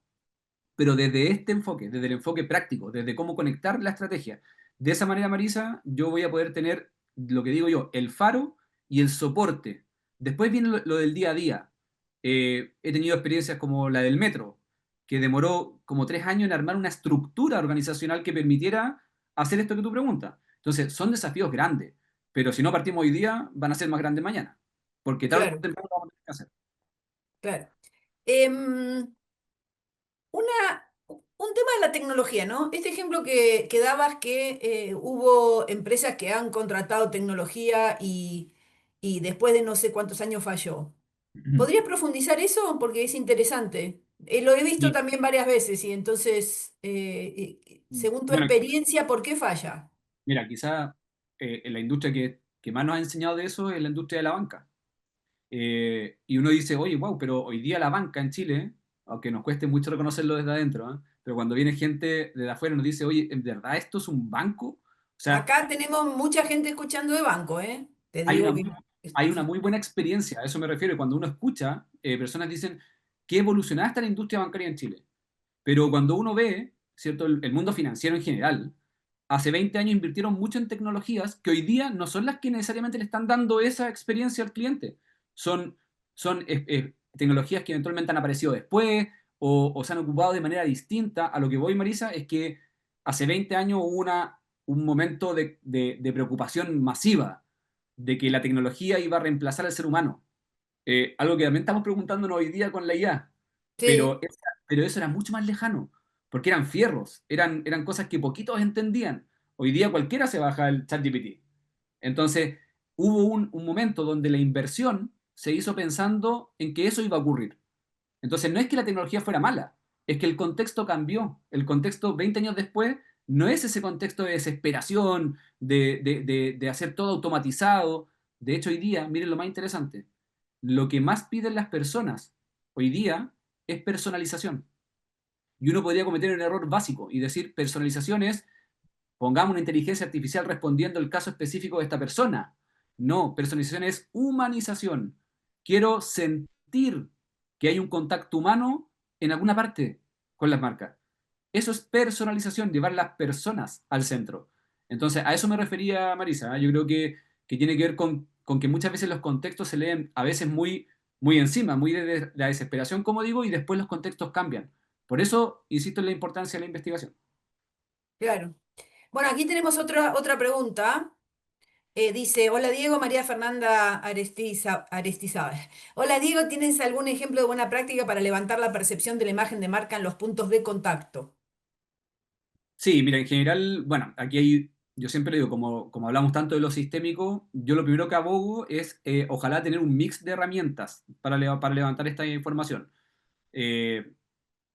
pero desde este enfoque, desde el enfoque práctico, desde cómo conectar la estrategia. De esa manera, Marisa, yo voy a poder tener lo que digo yo, el faro y el soporte. Después viene lo del día a día. He tenido experiencias como la del metro, que demoró como 3 años en armar una estructura organizacional que permitiera hacer esto que tú preguntas. Entonces, son desafíos grandes, pero si no partimos hoy día, van a ser más grandes mañana, porque tarde o Claro, temprano lo vamos a tener que hacer. claro. Em, un tema de la tecnología, ¿no? Este ejemplo que dabas que hubo empresas que han contratado tecnología y después de no sé cuántos años falló. ¿Podrías profundizar eso? Porque es interesante. Lo he visto Y, también varias veces y entonces, según tu bueno, experiencia, ¿por qué falla? mira, quizá en la industria que más nos ha enseñado de eso es la industria de la banca. Y uno dice, oye, wow, pero hoy día la banca en Chile, aunque nos cueste mucho reconocerlo desde adentro, ¿eh? Pero cuando viene gente de afuera y nos dice, oye, ¿en verdad esto es un banco? O sea, Acá tenemos mucha gente escuchando de banco, ¿eh? Te hay una digo muy, que... hay una muy buena experiencia, a eso me refiero. Y cuando uno escucha, personas dicen, qué evolucionada está la industria bancaria en Chile. Pero cuando uno ve, ¿cierto? El mundo financiero en general, hace 20 años invirtieron mucho en tecnologías que hoy día no son las que necesariamente le están dando esa experiencia al cliente. Son, son tecnologías que eventualmente han aparecido después o se han ocupado de manera distinta. A lo que voy, Marisa, es que hace 20 años hubo un momento de preocupación masiva de que la tecnología iba a reemplazar al ser humano. Algo que también estamos preguntándonos hoy día con la IA, pero, Sí, pero eso era mucho más lejano, porque eran fierros, eran cosas que poquitos entendían. Hoy día cualquiera se baja el ChatGPT. Entonces, hubo un momento donde la inversión se hizo pensando en que eso iba a ocurrir. Entonces, no es que la tecnología fuera mala, es que el contexto cambió. El contexto 20 años después no es ese contexto de desesperación, de hacer todo automatizado. De hecho, hoy día, miren lo más interesante, lo que más piden las personas hoy día es personalización. Y uno podría cometer un error básico y decir personalización es pongamos una inteligencia artificial respondiendo el caso específico de esta persona. No, personalización es humanización. Quiero sentir que hay un contacto humano en alguna parte con las marcas. Eso es personalización, llevar las personas al centro. Entonces, a eso me refería Marisa, ¿eh? Yo creo que tiene que ver con que muchas veces los contextos se leen a veces muy, muy encima, muy de la desesperación, como digo, y después los contextos cambian. Por eso insisto en la importancia de la investigación. claro. Bueno, aquí tenemos otra pregunta. Dice, hola Diego, María Fernanda Aristizábal. Hola Diego, ¿tienes algún ejemplo de buena práctica para levantar la percepción de la imagen de marca en los puntos de contacto? Sí, mira, en general, bueno, aquí hay, yo siempre digo, como hablamos tanto de lo sistémico, yo lo primero que abogo es ojalá tener un mix de herramientas para levantar esta información. Eh,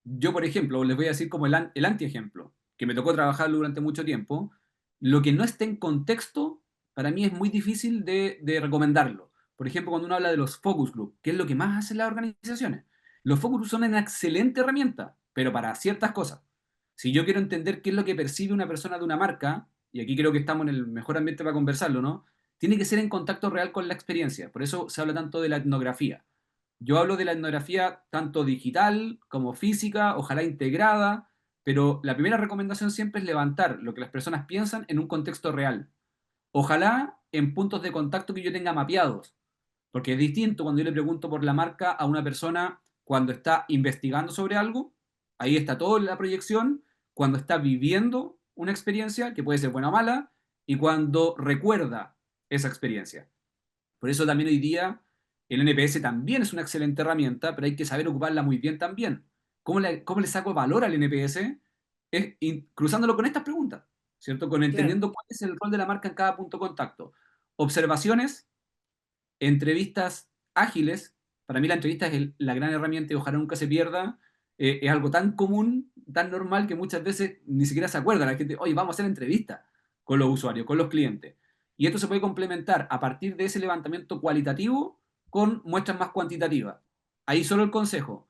yo, por ejemplo, les voy a decir como el antiejemplo, que me tocó trabajarlo durante mucho tiempo. Lo que no esté en contexto, para mí es muy difícil de recomendarlo. Por ejemplo, cuando uno habla de los focus group, que es lo que más hacen las organizaciones. Los focus group son una excelente herramienta, pero para ciertas cosas. Si yo quiero entender qué es lo que percibe una persona de una marca, y aquí creo que estamos en el mejor ambiente para conversarlo, ¿no? Tiene que ser en contacto real con la experiencia. Por eso se habla tanto de la etnografía. Yo hablo de la etnografía tanto digital como física, ojalá integrada, pero la primera recomendación siempre es levantar lo que las personas piensan en un contexto real. Ojalá en puntos de contacto que yo tenga mapeados, porque es distinto cuando yo le pregunto por la marca a una persona cuando está investigando sobre algo, ahí está toda la proyección, cuando está viviendo una experiencia, que puede ser buena o mala, y cuando recuerda esa experiencia. Por eso también hoy día el NPS también es una excelente herramienta, pero hay que saber ocuparla muy bien también. ¿Cómo le saco valor al NPS? Es cruzándolo con estas preguntas, ¿cierto? Con Claro, entendiendo cuál es el rol de la marca en cada punto de contacto. Observaciones, entrevistas ágiles. Para mí la entrevista es la gran herramienta y ojalá nunca se pierda. Es algo tan común, tan normal que muchas veces ni siquiera se acuerda la gente, oye, vamos a hacer entrevista con los usuarios, con los clientes. Y esto se puede complementar a partir de ese levantamiento cualitativo con muestras más cuantitativas. Ahí solo el consejo,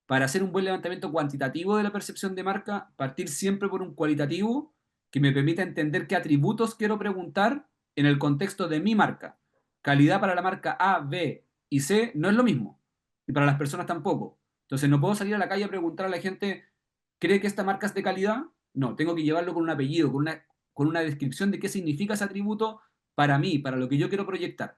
para hacer un buen levantamiento cuantitativo de la percepción de marca, partir siempre por un cualitativo que me permita entender qué atributos quiero preguntar en el contexto de mi marca. Calidad para la marca A, B y C no es lo mismo. Y para las personas tampoco. Entonces no puedo salir a la calle a preguntar a la gente, ¿cree que esta marca es de calidad? No, tengo que llevarlo con un apellido, con una descripción de qué significa ese atributo para mí, para lo que yo quiero proyectar.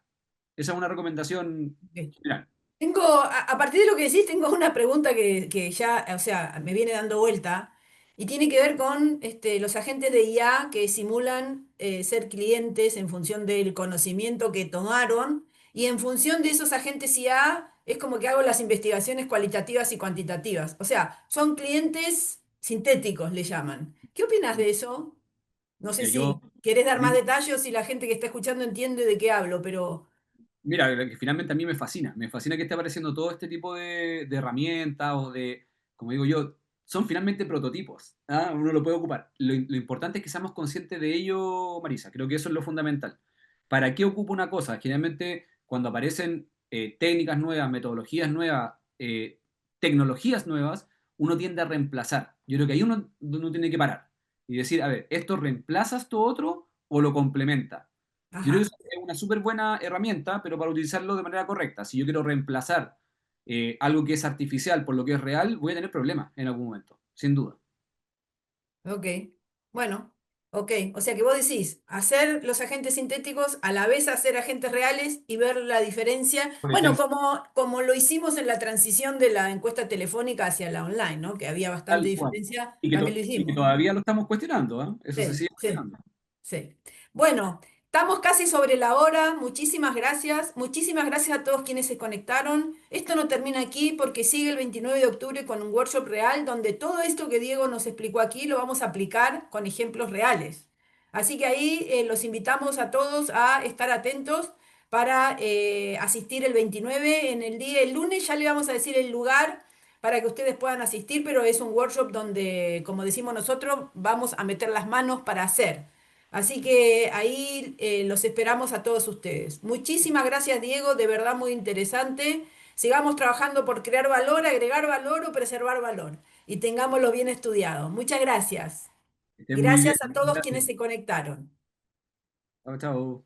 Esa es una recomendación ok. general. Tengo, a partir de lo que decís, tengo una pregunta que ya, o sea, me viene dando vuelta y tiene que ver con los agentes de IA que simulan ser clientes en función del conocimiento que tomaron y en función de esos agentes IA es como que hago las investigaciones cualitativas y cuantitativas. O sea, son clientes sintéticos, le llaman. ¿Qué opinas de eso? No sé Mira, si querés dar yo más detalles o si la gente que está escuchando entiende de qué hablo, pero... Mira, lo que finalmente a mí me fascina que esté apareciendo todo este tipo de herramientas o de, como digo yo, son finalmente prototipos, ¿ah? Uno lo puede ocupar. Lo importante es que seamos conscientes de ello, Marisa, creo que eso es lo fundamental. ¿Para qué ocupo una cosa? Generalmente cuando aparecen técnicas nuevas, metodologías nuevas, tecnologías nuevas, uno tiende a reemplazar. Yo creo que ahí uno tiene que parar y decir, a ver, ¿esto reemplaza esto otro o lo complementa? Yo creo que Ajá. eso es una súper buena herramienta, pero para utilizarlo de manera correcta. Si yo quiero reemplazar algo que es artificial por lo que es real, voy a tener problemas en algún momento, sin duda. Ok, bueno, ok. O sea que vos decís, hacer los agentes sintéticos a la vez hacer agentes reales y ver la diferencia. Por Bueno, ejemplo, como lo hicimos en la transición de la encuesta telefónica hacia la online, ¿no? Que había bastante tal cual. diferencia, Y también lo y que hicimos, ¿no? todavía lo estamos cuestionando, ¿ah? Eso se Sí, sigue sí. cuestionando. Sí. Bueno, estamos casi sobre la hora. Muchísimas gracias. Muchísimas gracias a todos quienes se conectaron. Esto no termina aquí porque sigue el 29 de octubre con un workshop real donde todo esto que Diego nos explicó aquí lo vamos a aplicar con ejemplos reales. Así que ahí los invitamos a todos a estar atentos para asistir el 29 en el día. El lunes ya le vamos a decir el lugar para que ustedes puedan asistir, pero es un workshop donde, como decimos nosotros, vamos a meter las manos para hacer. Así que ahí los esperamos a todos ustedes. Muchísimas gracias, Diego, de verdad muy interesante. Sigamos trabajando por crear valor, agregar valor o preservar valor y tengámoslo bien estudiado. Muchas gracias. Que estén muy bien. Gracias a todos Gracias. quienes se conectaron. Chao, chao.